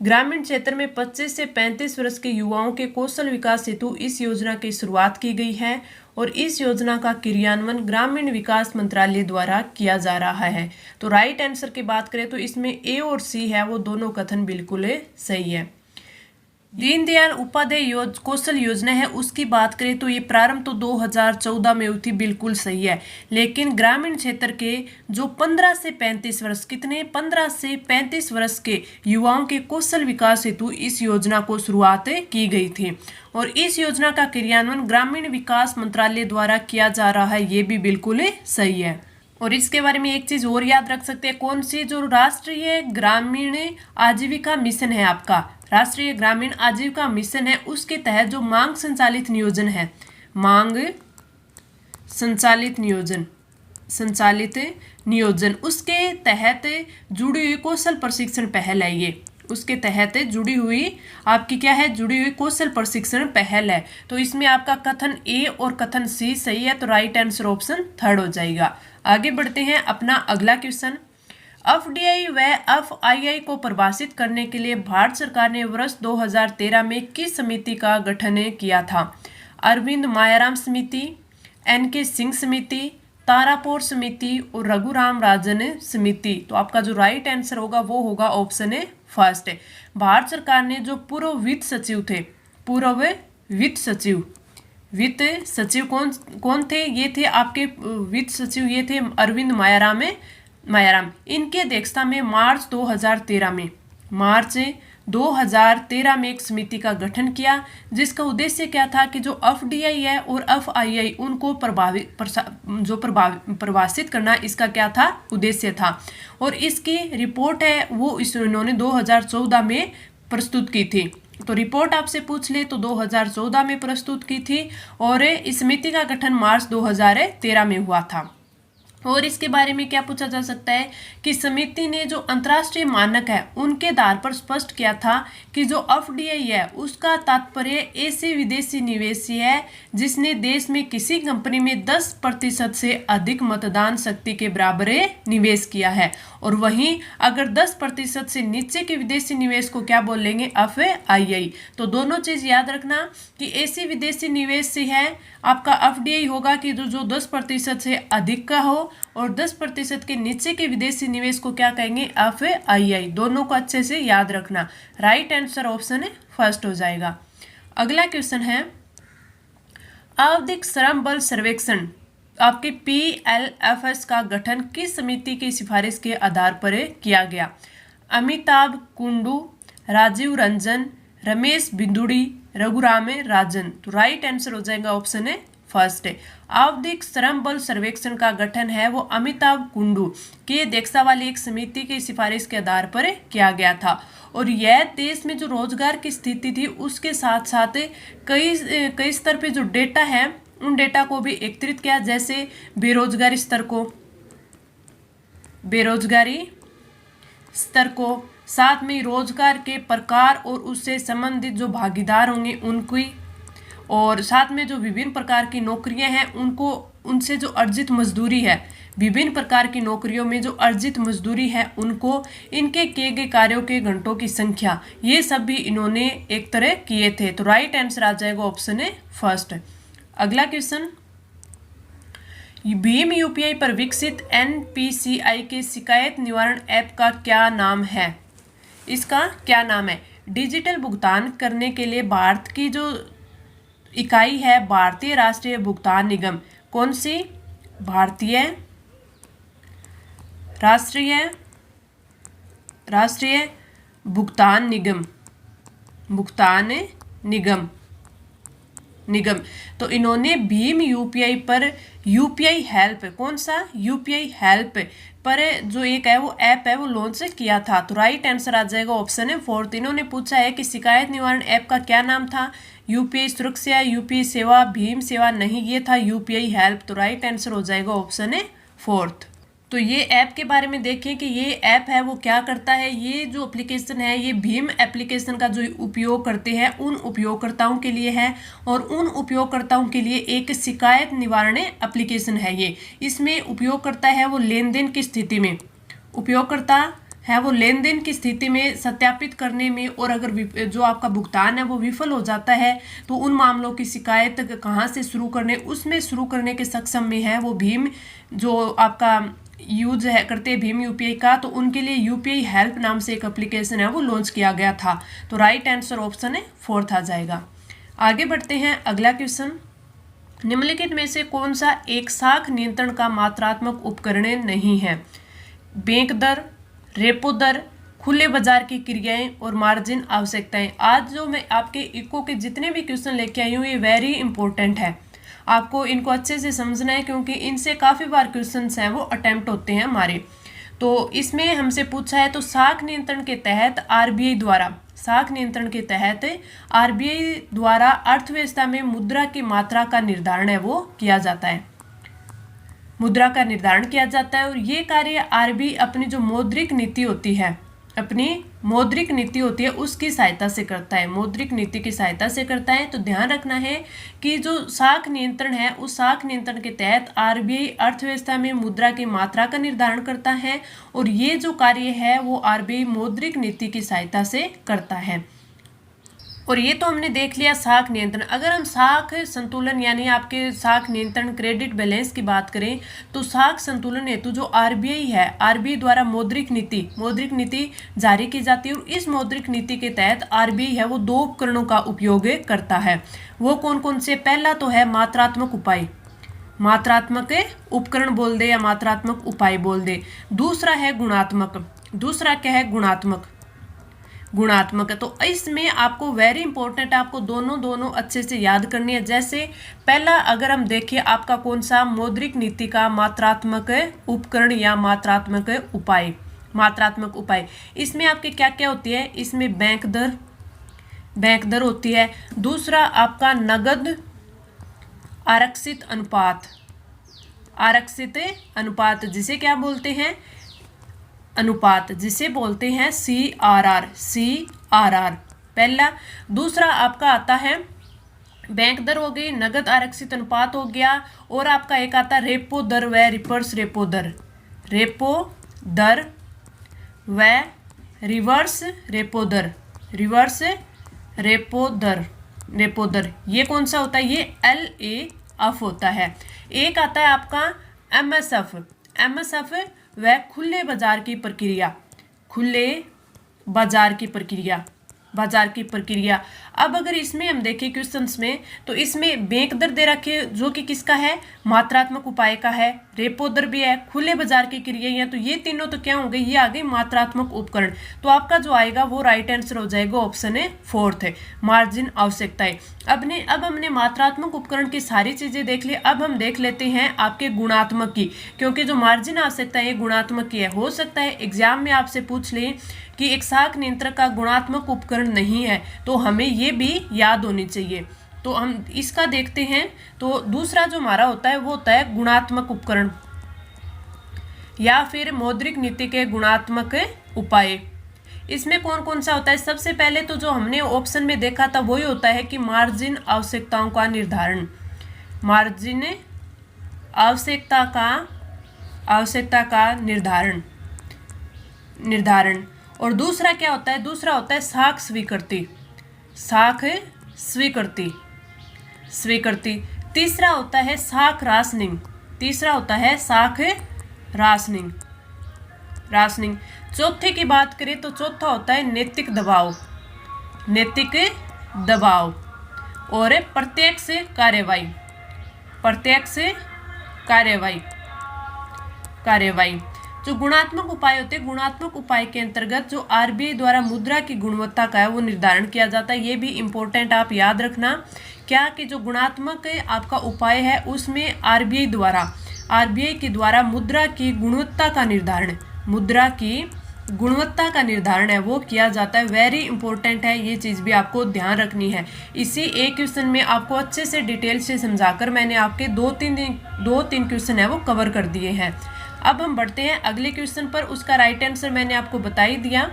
ग्रामीण क्षेत्र में 25 से 35 वर्ष के युवाओं के कौशल विकास हेतु इस योजना की शुरुआत की गई है और इस योजना का क्रियान्वयन ग्रामीण विकास मंत्रालय द्वारा किया जा रहा है। तो राइट आंसर की बात करें तो इसमें ए और सी है, वो दोनों कथन बिल्कुल सही है। दीनदयाल उपाध्याय कौशल योजना है, उसकी बात करें तो ये प्रारंभ तो 2014 में हुई थी, बिल्कुल सही है। लेकिन ग्रामीण क्षेत्र के जो 15 से 35 वर्ष के युवाओं के कौशल विकास हेतु इस योजना को शुरुआत की गई थी और इस योजना का क्रियान्वयन ग्रामीण विकास मंत्रालय द्वारा किया जा रहा है, ये भी बिल्कुल सही है। और इसके बारे में एक चीज और याद रख सकते हैं, कौन सी, जो राष्ट्रीय ग्रामीण आजीविका मिशन है, आपका राष्ट्रीय ग्रामीण आजीविका मिशन है, उसके तहत जो मांग संचालित नियोजन है, मांग संचालित नियोजन उसके तहत जुड़ी हुई कौशल प्रशिक्षण पहल है। ये उसके तहत जुड़ी हुई आपकी क्या है, जुड़ी हुई कौशल प्रशिक्षण पहल है। तो इसमें आपका कथन ए और कथन सी सही है, तो राइट आंसर ऑप्शन थर्ड हो जाएगा। आगे बढ़ते हैं अपना अगला क्वेश्चन। एफडीआई व एफआईआई को परिभाषित करने के लिए भारत सरकार ने वर्ष 2013 में किस समिति का गठन किया था? अरविंद मायाराम समिति, एनके सिंह समिति, तारापोर समिति और रघुराम राजन समिति। तो आपका जो राइट आंसर होगा वो होगा ऑप्शन ए फर्स्ट है। भारत सरकार ने जो पूर्व वित्त सचिव थे, पूर्व वित्त सचिव कौन थे? ये थे आपके वित्त सचिव, ये थे अरविंद मायाराम। इनके अध्यक्षता में मार्च 2013 में एक समिति का गठन किया, जिसका उद्देश्य क्या था कि जो एफडीआई है और एफआईआई उनको परिभाषित करना, इसका क्या था, उद्देश्य था। और इसकी रिपोर्ट है वो इन्होंने 2014 में प्रस्तुत की थी। तो रिपोर्ट आपसे पूछ ले तो 2014 में प्रस्तुत की थी और इस समिति का गठन मार्च 2013 में हुआ था। और इसके बारे में क्या पूछा जा सकता है कि समिति ने जो अंतर्राष्ट्रीय मानक है उनके आधार पर स्पष्ट किया था कि जो एफडीआई है उसका तात्पर्य ऐसे विदेशी निवेशी है जिसने देश में किसी कंपनी में 10% से अधिक मतदान शक्ति के बराबर निवेश किया है। और वहीं अगर 10% से नीचे के विदेशी निवेश को क्या बोलेंगे, एफआईआई। तो दोनों चीज याद रखना कि ऐसी विदेशी निवेश से है आपका एफडीआई होगा कि जो 10% से अधिक का हो, और 10% के नीचे के विदेशी निवेश को क्या कहेंगे, एफआईआई। दोनों को अच्छे से याद रखना। राइट आंसर ऑप्शन फर्स्ट हो जाएगा। अगला क्वेश्चन है आवधिक श्रम बल सर्वेक्षण आपके PLFS का गठन किस समिति की सिफारिश के आधार पर किया गया? अमिताभ कुंडू, राजीव रंजन, रमेश बिंदुड़ी, रघुराम राजन। तो राइट आंसर हो जाएगा ऑप्शन है फर्स्ट है। आवधिक श्रम बल सर्वेक्षण का गठन है वो अमिताभ कुंडू की अध्यक्षता वाली एक समिति की सिफारिश के आधार पर किया गया था। और यह देश में जो रोजगार की स्थिति थी उसके साथ साथ कई स्तर पे जो डेटा है उन डेटा को भी एकत्रित किया, जैसे बेरोजगारी स्तर को, साथ में रोजगार के प्रकार और उससे संबंधित जो भागीदार होंगे उनकी, और साथ में जो विभिन्न प्रकार की नौकरियां हैं उनको, उनसे जो अर्जित मजदूरी है, विभिन्न प्रकार की नौकरियों में जो अर्जित मजदूरी है उनको, इनके किए गए कार्यों के घंटों की संख्या, ये सब भी इन्होंने एक तरह किए थे। तो राइट आंसर आ जाएगा ऑप्शन है फर्स्ट। अगला क्वेश्चन, भीम यूपीआई पर विकसित एनपीसीआई के शिकायत निवारण ऐप का क्या नाम है? इसका क्या नाम है? डिजिटल भुगतान करने के लिए भारत की जो इकाई है भारतीय राष्ट्रीय भुगतान निगम, कौन सी? भारतीय राष्ट्रीय भुगतान निगम। तो इन्होंने भीम यूपीआई पर यूपीआई हेल्प, कौन सा? यूपीआई हेल्प पर जो एक है वो ऐप है वो लॉन्च किया था। तो राइट आंसर आ जाएगा ऑप्शन है फोर्थ। इन्होंने पूछा है कि शिकायत निवारण ऐप का क्या नाम था? यूपीआई सुरक्षा, यूपीआई सेवा, भीम सेवा नहीं, ये था यूपीआई हेल्प। तो राइट आंसर हो जाएगा ऑप्शन है फोर्थ। तो ये ऐप के बारे में देखें कि ये ऐप है वो क्या करता है। ये जो एप्लीकेशन है ये भीम एप्लीकेशन का जो उपयोग करते हैं उन उपयोगकर्ताओं के लिए है, और उन उपयोगकर्ताओं के लिए एक शिकायत निवारण एप्लीकेशन है ये। इसमें उपयोगकर्ता है वो लेन देन की स्थिति में, सत्यापित करने में, और अगर जो आपका भुगतान है वो विफल हो जाता है तो उन मामलों की शिकायत कहाँ से शुरू करने के सक्षम में है वो भीम जो आपका यूज है करते हैं भीम यूपीआई का। तो उनके लिए यूपीआई हेल्प नाम से एक एप्लीकेशन है वो लॉन्च किया गया था। तो राइट आंसर ऑप्शन है फोर्थ आ जाएगा। आगे बढ़ते हैं अगला क्वेश्चन, निम्नलिखित में से कौन सा एक साख नियंत्रण का मात्रात्मक उपकरण नहीं है? बैंक दर, रेपो दर, खुले बाजार की क्रियाएं और मार्जिन आवश्यकताएं। आज जो मैं आपके इको के जितने भी क्वेश्चन लेके आई हूँ ये वेरी इंपॉर्टेंट है, आपको इनको अच्छे से समझना है क्योंकि इनसे काफ़ी बार क्वेश्चंस हैं वो अटेम्प्ट होते हैं हमारे। तो इसमें हमसे पूछा है तो साख नियंत्रण के तहत आरबीआई द्वारा अर्थव्यवस्था में मुद्रा की मात्रा का निर्धारण है वो किया जाता है। मुद्रा का निर्धारण किया जाता है। और ये कार्य आरबीआई अपनी जो मौद्रिक नीति होती है, अपनी मौद्रिक नीति होती है उसकी सहायता से करता है, मौद्रिक नीति की सहायता से करता है। तो ध्यान रखना है कि जो साख नियंत्रण है उस साख नियंत्रण के तहत आरबीआई अर्थव्यवस्था में मुद्रा की मात्रा का निर्धारण करता है और ये जो कार्य है वो आरबीआई मौद्रिक नीति की सहायता से करता है। और ये तो हमने देख लिया साख नियंत्रण। अगर हम साख संतुलन यानी आपके साख नियंत्रण क्रेडिट बैलेंस की बात करें तो साख संतुलन हेतु जो आरबीआई है, आरबीआई द्वारा मौद्रिक नीति जारी की जाती है और इस मौद्रिक नीति के तहत आरबीआई है वो 2 उपकरणों का उपयोग करता है। वो कौन कौन से? पहला तो है मात्रात्मक उपाय, मात्रात्मक उपकरण बोल दे या मात्रात्मक उपाय बोल दे। दूसरा है गुणात्मक, दूसरा क्या है? गुणात्मक है। तो इसमें आपको वेरी इंपॉर्टेंट, आपको दोनों अच्छे से याद करनी है। जैसे पहला अगर हम देखें आपका कौन सा? मौद्रिक नीति का मात्रात्मक उपकरण या मात्रात्मक उपाय। मात्रात्मक उपाय इसमें आपके क्या क्या होती है? इसमें बैंक दर होती है। दूसरा आपका नगद आरक्षित अनुपात जिसे क्या बोलते हैं? अनुपात, जिसे बोलते हैं CRR पहला। दूसरा आपका आता है बैंक दर हो गई, नगद आरक्षित अनुपात हो गया और आपका एक आता है रेपो दर व रिवर्स रेपो दर, व रिवर्स रेपो दर ये कौन सा होता है? ये LAF होता है। एक आता है आपका MSF वह खुले बाजार की प्रक्रिया। अब अगर इसमें हम देखें क्वेश्चंस में तो इसमें बैंक दर दे रखे जो कि किसका है? मात्रात्मक उपाय का है। रेपो दर भी है, खुले बाजार की क्रिया, तो ये तीनों तो क्या हो गई? ये आ गई मात्रात्मक उपकरण। तो आपका जो आएगा वो राइट आंसर हो जाएगा, ऑप्शन है 4 है, मार्जिन आवश्यकताएं। अब हमने मात्रात्मक उपकरण की सारी चीजें देख ली। अब हम देख लेते हैं आपके गुणात्मक की, क्योंकि जो मार्जिन आवश्यकता है गुणात्मक की है। हो सकता है एग्जाम में आपसे पूछ ले कि एक साख नियंत्रक का गुणात्मक उपकरण नहीं है, तो हमें ये भी याद होनी चाहिए। तो हम इसका देखते हैं। तो दूसरा जो हमारा होता है वो होता है गुणात्मक उपकरण या फिर मौद्रिक नीति के गुणात्मक उपाय। इसमें कौन कौन सा होता है? सबसे पहले तो जो हमने ऑप्शन में देखा था वही होता है कि मार्जिन आवश्यकताओं का निर्धारण, मार्जिन आवश्यकता का निर्धारण। और दूसरा क्या होता है? दूसरा होता है साख स्वीकृति। तीसरा होता है साख राशनिंग। चौथे की बात करें तो चौथा होता है नैतिक दबाव और प्रत्यक्ष कार्यवाही। जो गुणात्मक उपाय होते हैं, गुणात्मक उपाय के अंतर्गत जो आरबीआई द्वारा मुद्रा की गुणवत्ता का है वो निर्धारण किया जाता है। ये भी इम्पोर्टेंट आप याद रखना क्या कि जो गुणात्मक आपका उपाय है उसमें आरबीआई के द्वारा मुद्रा की गुणवत्ता का निर्धारण है वो किया जाता है। वेरी इंपॉर्टेंट है, ये चीज़ भी आपको ध्यान रखनी है। इसी एक क्वेश्चन में आपको अच्छे से डिटेल से समझाकर मैंने आपके दो तीन क्वेश्चन है वो कवर कर दिए हैं। अब हम बढ़ते हैं अगले क्वेश्चन पर। उसका राइट आंसर मैंने आपको बता ही दिया।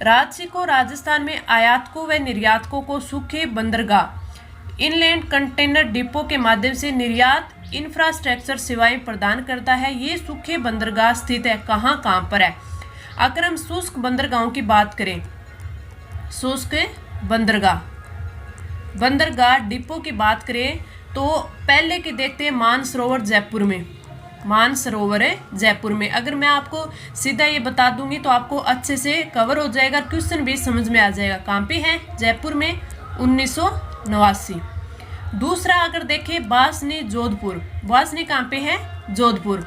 राज्य को राजस्थान में आयातकों व निर्यातकों को सूखे बंदरगाह इनलैंड कंटेनर डिपो के माध्यम से निर्यात इंफ्रास्ट्रक्चर सेवाएं प्रदान करता है। ये सूखे बंदरगाह स्थित है कहाँ पर है? अगर हम शुष्क बंदरगाहों की बात करें, शुष्क बंदरगाह डिपो की बात करें तो पहले की देखते हैं मानसरोवर जयपुर में। अगर मैं आपको सीधा ये बता दूंगी तो आपको अच्छे से कवर हो जाएगा, क्वेश्चन भी समझ में आ जाएगा। कहाँ पे है? जयपुर में 1989। दूसरा अगर देखें बासनी कहाँ पे है? जोधपुर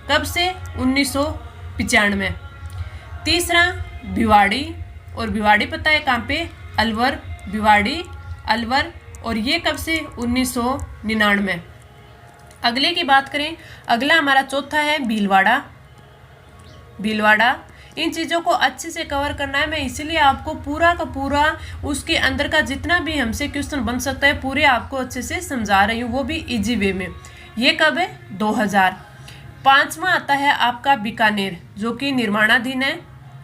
कब से? 1995। तीसरा भिवाड़ी, और भिवाड़ी पता है कहाँ पे? अलवर और ये कब से? 1999। अगले की बात करें, अगला हमारा चौथा है भीलवाड़ा। इन चीज़ों को अच्छे से कवर करना है। मैं इसलिए आपको पूरा का पूरा उसके अंदर का जितना भी हमसे क्वेश्चन बन सकता है पूरे आपको अच्छे से समझा रही हूँ, वो भी इजी वे में। ये कब है? 2000। 5वां आता है आपका बीकानेर, जो कि निर्माणाधीन है,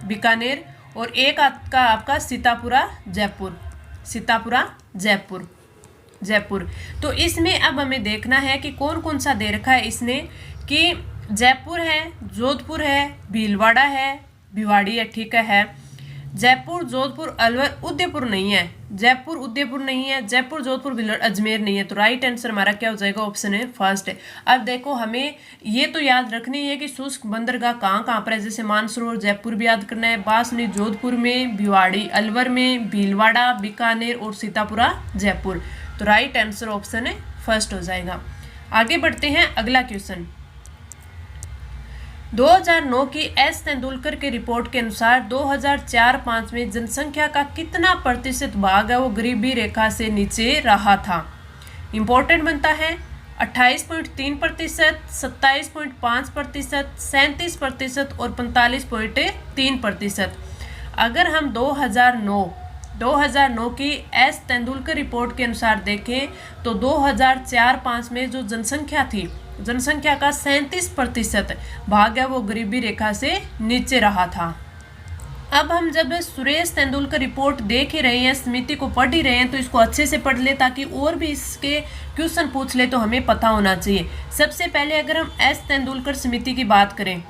बीकानेर। और एक आता आपका सीतापुरा जयपुर, सीतापुरा जयपुर, जयपुर। तो इसमें अब हमें देखना है कि कौन कौन सा दे रखा है इसने, कि जयपुर है, जोधपुर है, भीलवाड़ा है, भिवाड़ी है, ठीक है। जयपुर, जोधपुर, अलवर, उदयपुर नहीं है, जयपुर उदयपुर नहीं है, जयपुर, जोधपुर, भीलवाड़ा, अजमेर नहीं है। तो राइट आंसर हमारा क्या हो जाएगा? ऑप्शन है फर्स्ट है। अब देखो हमें ये तो याद रखनी है कि शुष्क बंदरगाह कहाँ कहाँ पर है, जैसे मानसरोवर जयपुर भी याद करना है, बासनी जोधपुर में, भिवाड़ी अलवर में, भीलवाड़ा, बीकानेर और सीतापुरा जयपुर। तो राइट आंसर ऑप्शन है फर्स्ट हो जाएगा। आगे बढ़ते हैं, अगला क्वेश्चन। 2009 की एस तेंदुलकर के रिपोर्ट के अनुसार 2004-05 में जनसंख्या का कितना प्रतिशत भाग है वो गरीबी रेखा से नीचे रहा था? इंपॉर्टेंट बनता है 28.3%, 27.5%, 37% और 45.3%। अगर हम 2009 की एस तेंदुलकर रिपोर्ट के अनुसार देखें तो 2004-05 में जो जनसंख्या थी, जनसंख्या का 37% भाग है वो गरीबी रेखा से नीचे रहा था। अब हम जब सुरेश तेंदुलकर रिपोर्ट देख ही रहे हैं, समिति को पढ़ ही रहे हैं, तो इसको अच्छे से पढ़ ले ताकि और भी इसके क्वेश्चन पूछ ले तो हमें पता होना चाहिए। सबसे पहले अगर हम एस तेंदुलकर समिति की बात करें,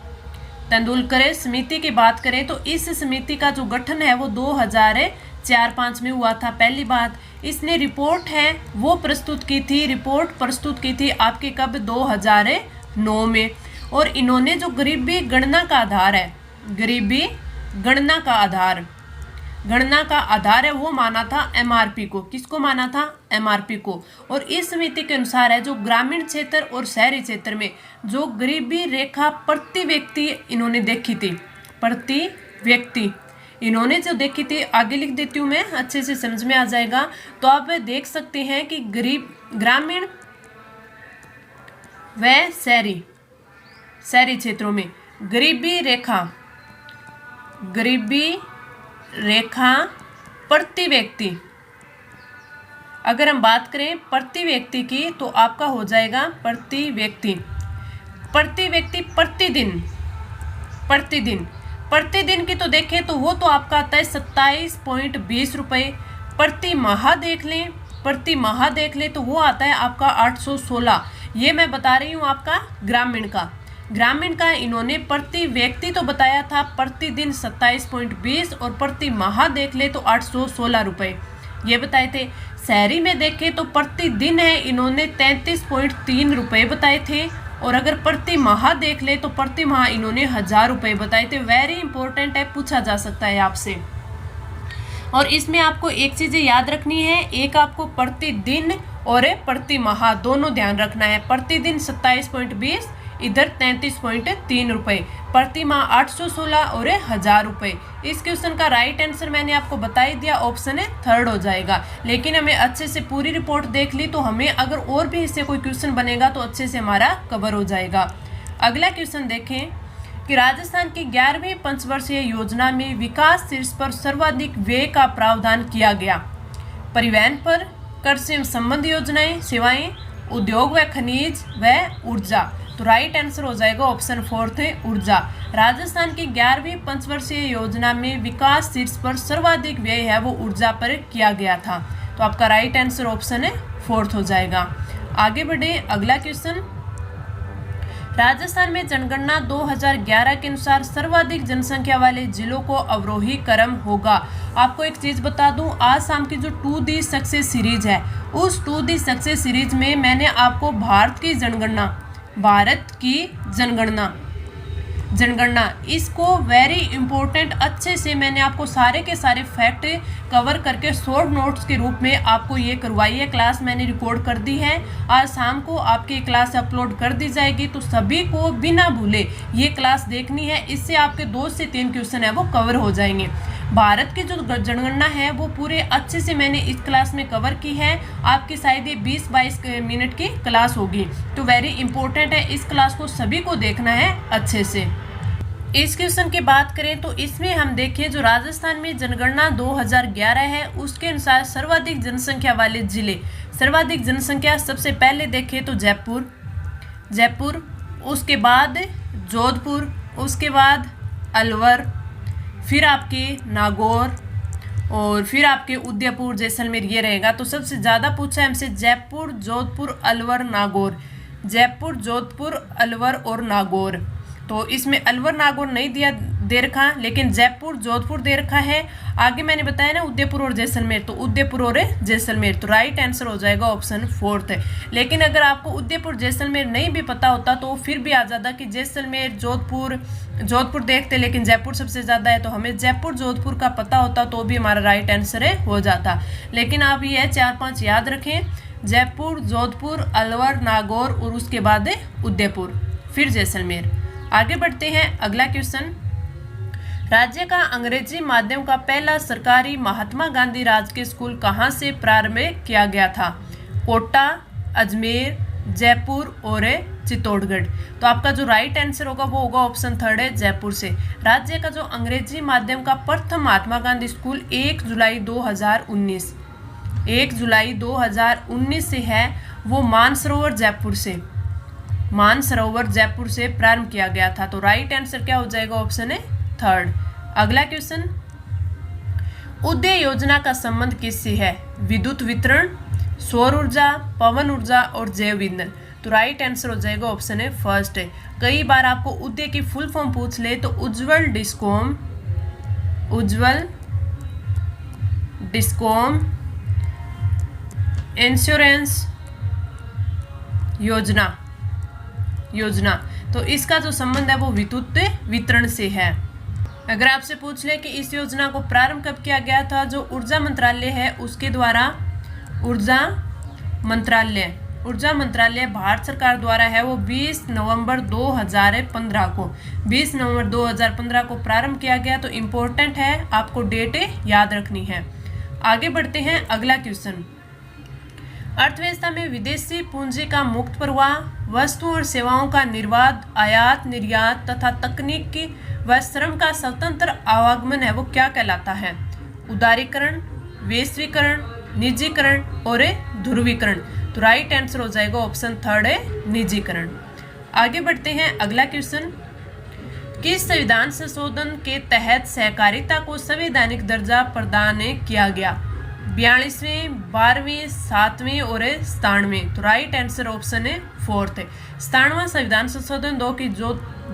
तेंदुलकर समिति की बात करें तो इस समिति का जो गठन है वो 2004-05 में हुआ था। पहली बात, इसने रिपोर्ट है वो प्रस्तुत की थी, रिपोर्ट प्रस्तुत की थी आपके कब? 2009 में। और इन्होंने जो गरीबी गणना का आधार है, गरीबी गणना का आधार, गणना का आधार है वो माना था एमआरपी को। किसको माना था? एमआरपी को। और इस समिति के अनुसार है जो ग्रामीण क्षेत्र और शहरी क्षेत्र में जो गरीबी रेखा प्रति व्यक्ति इन्होंने देखी थी, प्रति व्यक्ति इन्होंने जो देखी थी, आगे लिख देती हूँ मैं, अच्छे से समझ में आ जाएगा। तो आप देख सकते हैं कि ग्रामीण व शहरी क्षेत्रों में गरीबी रेखा प्रति व्यक्ति, अगर हम बात करें प्रति व्यक्ति की तो आपका हो जाएगा प्रति व्यक्ति प्रतिदिन की तो देखें तो वो तो आपका आता है 27.20 रुपये। प्रति माह देख लें तो वो आता है आपका 816। ये मैं बता रही हूँ आपका ग्रामीण का इन्होंने प्रति व्यक्ति तो बताया था, प्रतिदिन 27.20 और प्रति माह देख ले तो 816 रुपये ये बताए थे। शहरी में देखें तो प्रतिदिन है इन्होंने 33.3 रुपये बताए थे, और अगर प्रति माह देख ले तो प्रति माह इन्होंने 1000 रुपये बताए थे। वेरी इंपॉर्टेंट है, पूछा जा सकता है आपसे। और इसमें आपको एक चीज़ याद रखनी है, एक आपको प्रतिदिन और प्रति माह दोनों ध्यान रखना है। प्रतिदिन 27.20, इधर 33.3 रुपये, प्रति माह 816 और 1000 रुपये। इस क्वेश्चन का राइट आंसर मैंने आपको बता ही दिया, ऑप्शन है थर्ड हो जाएगा। लेकिन हमें अच्छे से पूरी रिपोर्ट देख ली तो हमें अगर और भी इससे कोई क्वेश्चन बनेगा तो अच्छे से हमारा कवर हो जाएगा। अगला क्वेश्चन देखें कि राजस्थान की 11वीं पंचवर्षीय योजना में विकास शीर्ष पर सर्वाधिक व्यय का प्रावधान किया गया। परिवहन पर, कृषि एवं संबंध योजनाएं, सेवाएं, उद्योग व खनिज व ऊर्जा। तो राइट आंसर हो जाएगा ऑप्शन फोर्थ है ऊर्जा। राजस्थान की 11वीं पंचवर्षीय योजना में विकास शीर्ष पर सर्वाधिक व्यय है वो ऊर्जा पर किया गया था। तो आपका राइट आंसर ऑप्शन है फोर्थ हो जाएगा। आगे बढ़े, अगला क्वेश्चन। राजस्थान में जनगणना 2011 के अनुसार सर्वाधिक जनसंख्या वाले जिलों को अवरोही क्रम होगा। आपको एक चीज बता दूं, आज शाम की जो 2D सक्सेस सीरीज है, उस 2D सक्सेस सीरीज में मैंने आपको भारत की जनगणना इसको वेरी इंपॉर्टेंट अच्छे से मैंने आपको सारे के सारे फैक्ट कवर करके शॉर्ट नोट्स के रूप में आपको ये करवाई है। क्लास मैंने रिकॉर्ड कर दी है, आज शाम को आपकी क्लास अपलोड कर दी जाएगी। तो सभी को बिना भूले ये क्लास देखनी है, इससे आपके 2 से 3 क्वेश्चन है वो कवर हो जाएंगे। भारत की जो जनगणना है वो पूरे अच्छे से मैंने इस क्लास में कवर की है। आपकी शायद ये 20-22 मिनट की क्लास होगी, तो वेरी इंपॉर्टेंट है, इस क्लास को सभी को देखना है अच्छे से। इस क्वेश्चन की बात करें तो इसमें हम देखें जो राजस्थान में जनगणना 2011 है उसके अनुसार सर्वाधिक जनसंख्या वाले जिले, सर्वाधिक जनसंख्या सबसे पहले देखें तो जयपुर, जयपुर, उसके बाद जोधपुर, उसके बाद अलवर, फिर आपके नागौर और फिर आपके उदयपुर जैसलमेर, ये रहेगा। तो सबसे ज़्यादा पूछा है हमसे जयपुर, जोधपुर, अलवर, नागौर। जयपुर, जोधपुर, अलवर और नागौर। तो इसमें अलवर नागौर नहीं दे रखा, लेकिन जयपुर, जोधपुर दे रखा है। आगे मैंने बताया ना उदयपुर और जैसलमेर, तो उदयपुर और जैसलमेर, तो राइट आंसर हो जाएगा ऑप्शन 4 है। लेकिन अगर आपको उदयपुर जैसलमेर नहीं भी पता होता तो फिर भी आ जाता कि जैसलमेर, जोधपुर देखते, लेकिन जयपुर सबसे ज़्यादा है, तो हमें जयपुर, जोधपुर का पता होता तो भी हमारा राइट आंसर हो जाता। लेकिन आप ये 4-5 याद रखें, जयपुर, जोधपुर, अलवर, नागौर और उसके बाद उदयपुर, फिर जैसलमेर। आगे बढ़ते हैं, अगला क्वेश्चन। राज्य का अंग्रेजी माध्यम का पहला सरकारी महात्मा गांधी राजकीय स्कूल कहाँ से प्रारंभ किया गया था? कोटा, अजमेर, जयपुर और चित्तौड़गढ़। तो आपका जो राइट आंसर होगा वो होगा ऑप्शन 3 है, जयपुर से। राज्य का जो अंग्रेजी माध्यम का प्रथम महात्मा गांधी स्कूल 1 जुलाई 2019 से है, वो मानसरोवर जयपुर से प्रारंभ किया गया था। तो राइट आंसर क्या हो जाएगा? ऑप्शन है 3। अगला क्वेश्चन, उदय योजना का संबंध किससे है? विद्युत वितरण, सौर ऊर्जा, पवन ऊर्जा और जैव ईंधन। तो राइट आंसर हो जाएगा ऑप्शन है 1 है। कई बार आपको उदय की फुल फॉर्म पूछ ले तो उज्जवल डिस्कॉम इंश्योरेंस योजना, तो इसका जो संबंध है वो विद्युत वितरण से है। अगर आपसे पूछ ले कि इस योजना को प्रारंभ कब किया गया था, जो ऊर्जा मंत्रालय है उसके द्वारा, ऊर्जा मंत्रालय भारत सरकार द्वारा है, वो 20 नवंबर 2015 को प्रारंभ किया गया। तो इम्पोर्टेंट है, आपको डेट याद रखनी है। आगे बढ़ते हैं, अगला क्वेश्चन। अर्थव्यवस्था में विदेशी पूंजी का मुक्त प्रवाह, वस्तुओं और सेवाओं का निर्बाध आयात निर्यात तथा तकनीकी व श्रम का स्वतंत्र आवागमन है, वो क्या कहलाता है? उदारीकरण, वैश्वीकरण, निजीकरण और ध्रुवीकरण। तो राइट आंसर हो जाएगा ऑप्शन 3 है, निजीकरण। आगे बढ़ते हैं, अगला क्वेश्चन। किस संविधान संशोधन के तहत सहकारिता को संवैधानिक दर्जा प्रदान किया गया? 42वें, 12वें, 7वें और 97वें। तो राइट आंसर ऑप्शन है 4 है। 97वां संविधान संशोधन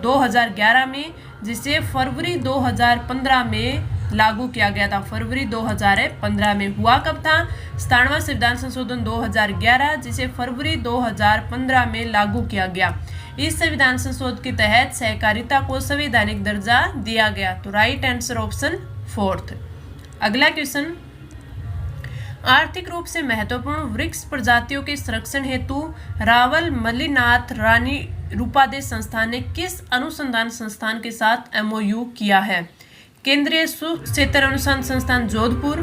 2011 में, जिसे फरवरी 2015 में लागू किया गया था। फरवरी 2015 में हुआ कब था? 97वां संविधान संशोधन 2011, जिसे फरवरी 2015 में लागू किया गया। इस संविधान संशोधन के तहत सहकारिता को संवैधानिक दर्जा दिया गया। तो राइट आंसर ऑप्शन 4। अगला क्वेश्चन। आर्थिक रूप से महत्वपूर्ण वृक्ष प्रजातियों के संरक्षण हेतु रावल मल्लीनाथ रानी रूपादेश संस्थान ने किस अनुसंधान संस्थान के साथ MOU किया है? केंद्रीय शुष्क क्षेत्र अनुसंधान संस्थान जोधपुर,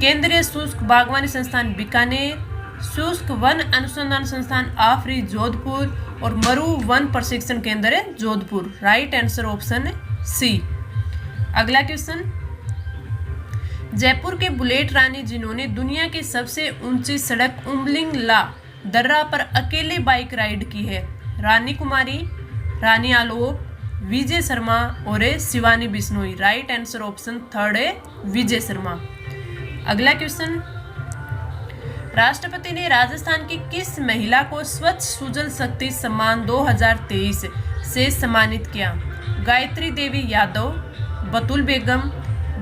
केंद्रीय शुष्क बागवानी संस्थान बीकानेर, शुष्क वन अनुसंधान संस्थान आफरी जोधपुर और मरु वन प्रशिक्षण केंद्र Jodhpur. Right answer option C। अगला क्वेश्चन। जयपुर के बुलेट रानी जिन्होंने दुनिया की सबसे ऊंची सड़क उम्बलिंग ला दर्रा पर अकेले बाइक राइड की है? रानी कुमारी, रानी आलोक, विजय शर्मा और Shivani Bishnoi. Right answer option 3 है, विजय शर्मा। अगला क्वेश्चन। राष्ट्रपति ने राजस्थान की किस महिला को स्वच्छ सुजल शक्ति सम्मान 2023 से सम्मानित किया? गायत्री देवी यादव, बतुल बेगम,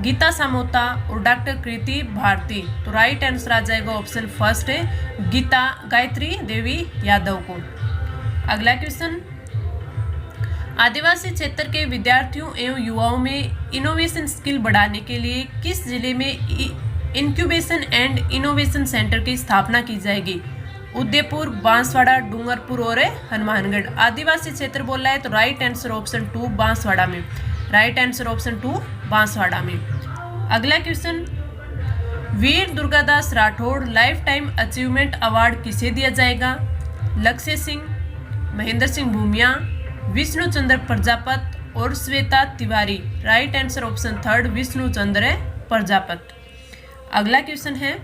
गीता सामोता और डॉक्टर कृति भारती। तो राइट आंसर आ जाएगा ऑप्शन 1 है, गायत्री देवी यादव को। अगला क्वेश्चन। आदिवासी क्षेत्र के विद्यार्थियों एवं युवाओं में इनोवेशन स्किल बढ़ाने के लिए किस जिले में इंक्यूबेशन एंड इनोवेशन सेंटर की स्थापना की जाएगी? उदयपुर, बांसवाड़ा, डूंगरपुर और हनुमानगढ़। आदिवासी क्षेत्र बोल रहा है, तो राइट आंसर ऑप्शन 2 बांसवाड़ा में। राइट आंसर ऑप्शन 2 बांसवाड़ा में। अगला question. Veer Durgadas Rathore lifetime achievement award किसे दिया जाएगा? लक्ष्य सिंह, महेंद्र सिंह भूमिया, विष्णु चंद्र प्रजापत और Shweta Tiwari. Right answer option 3 Vishnu Chandra Prajapat. अगला क्वेश्चन है।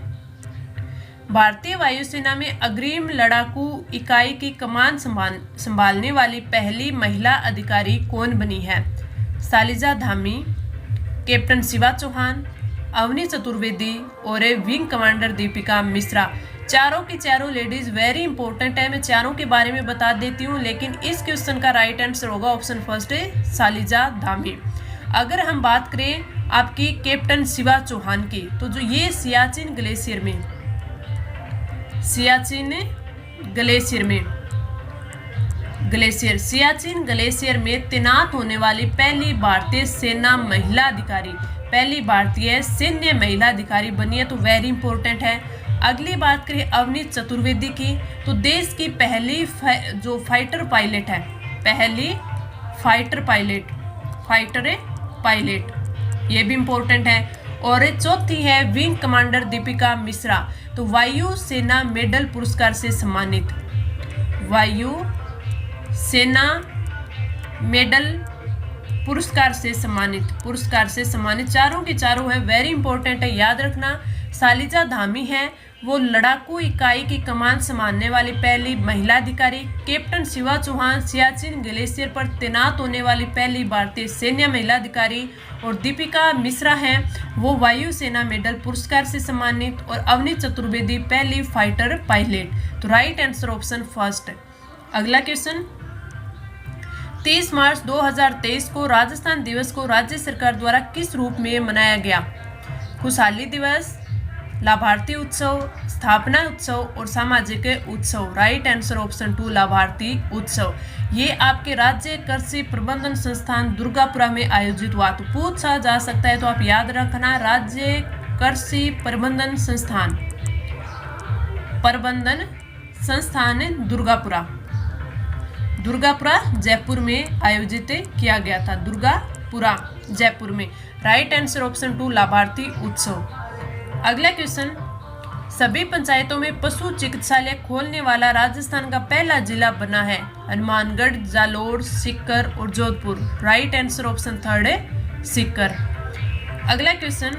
भारतीय वायुसेना में अग्रिम लड़ाकू इकाई की कमान संभालने वाली पहली महिला अधिकारी कौन बनी है? शालिजा धामी, कैप्टन शिवा चौहान, अवनी चतुर्वेदी और विंग कमांडर दीपिका मिश्रा। चारों की चारों लेडीज वेरी इंपॉर्टेंट है। मैं चारों के बारे में बता देती हूँ, लेकिन इस क्वेश्चन का राइट आंसर होगा ऑप्शन फर्स्ट है शालिजा धामी। अगर हम बात करें आपकी कैप्टन शिवा चौहान की, तो जो ये सियाचिन ग्लेशियर में तैनात होने वाली पहली भारतीय सेना महिला अधिकारी, पहली भारतीय सैन्य महिला अधिकारी बनी है, तो वेरी इंपॉर्टेंट है। अगली बात करें अवनी चतुर्वेदी की, तो देश की पहली जो फाइटर पायलट है, पहली फाइटर पायलट, ये भी इंपॉर्टेंट है। और चौथी है विंग कमांडर दीपिका मिश्रा, तो वायु सेना मेडल पुरस्कार से सम्मानित, वायु सेना मेडल पुरस्कार से सम्मानित। चारों की चारों है, वेरी इंपॉर्टेंट है, याद रखना। शालिजा धामी है वो लड़ाकू इकाई की कमान संभालने वाली पहली महिला अधिकारी। कैप्टन शिवा चौहान सियाचिन ग्लेशियर पर तैनात होने वाली पहली भारतीय सैन्य महिला अधिकारी। और दीपिका मिश्रा हैं वो वायुसेना मेडल पुरस्कार से सम्मानित। और अवनी चतुर्वेदी पहली फाइटर पायलट। तो राइट आंसर ऑप्शन फर्स्ट। अगला क्वेश्चन, 30 मार्च 2023 को राजस्थान दिवस को राज्य सरकार द्वारा किस रूप में मनाया गया? खुशहाली दिवस, लाभार्थी उत्सव, स्थापना उत्सव और सामाजिक उत्सव। राइट आंसर ऑप्शन 2 लाभार्थी उत्सव। ये आपके राज्य कृषि प्रबंधन संस्थान दुर्गापुरा में आयोजित हुआ। तो पूछा जा सकता है, तो आप याद रखना राज्य कृषि प्रबंधन संस्थान दुर्गापुरा जयपुर में आयोजित किया गया था। दुर्गापुरा जयपुर में। राइट आंसर ऑप्शन 2 लाभार्थी उत्सव। अगला क्वेश्चन, सभी पंचायतों में पशु चिकित्सालय खोलने वाला राजस्थान का पहला जिला बना है? हनुमानगढ़, जालोर, सीकर और Jodhpur. Right answer option third है सीकर। अगला क्वेश्चन,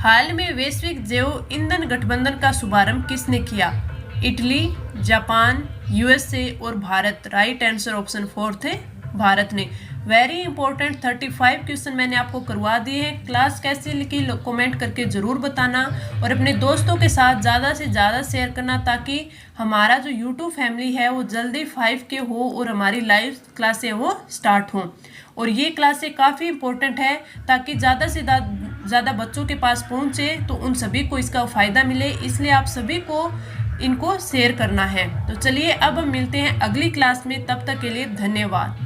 हाल में वैश्विक जैव ईंधन गठबंधन का शुभारंभ किसने किया? इटली, जापान, यूएसए और Bharat. Right answer option fourth है भारत ने। वेरी इंपॉर्टेंट 35 क्वेश्चन मैंने आपको करवा दिए हैं। क्लास कैसी लिखी कमेंट करके ज़रूर बताना और अपने दोस्तों के साथ ज़्यादा से ज़्यादा शेयर करना, ताकि हमारा जो यूट्यूब फैमिली है वो जल्दी 5 के हो और हमारी लाइव क्लासें वो स्टार्ट हों। और ये क्लासें काफ़ी इंपॉर्टेंट है ताकि ज़्यादा से ज़्यादा बच्चों के पास पहुँचे, तो उन सभी को इसका फ़ायदा मिले, इसलिए आप सभी को इनको शेयर करना है। तो चलिए अब हम मिलते हैं अगली क्लास में, तब तक के लिए धन्यवाद।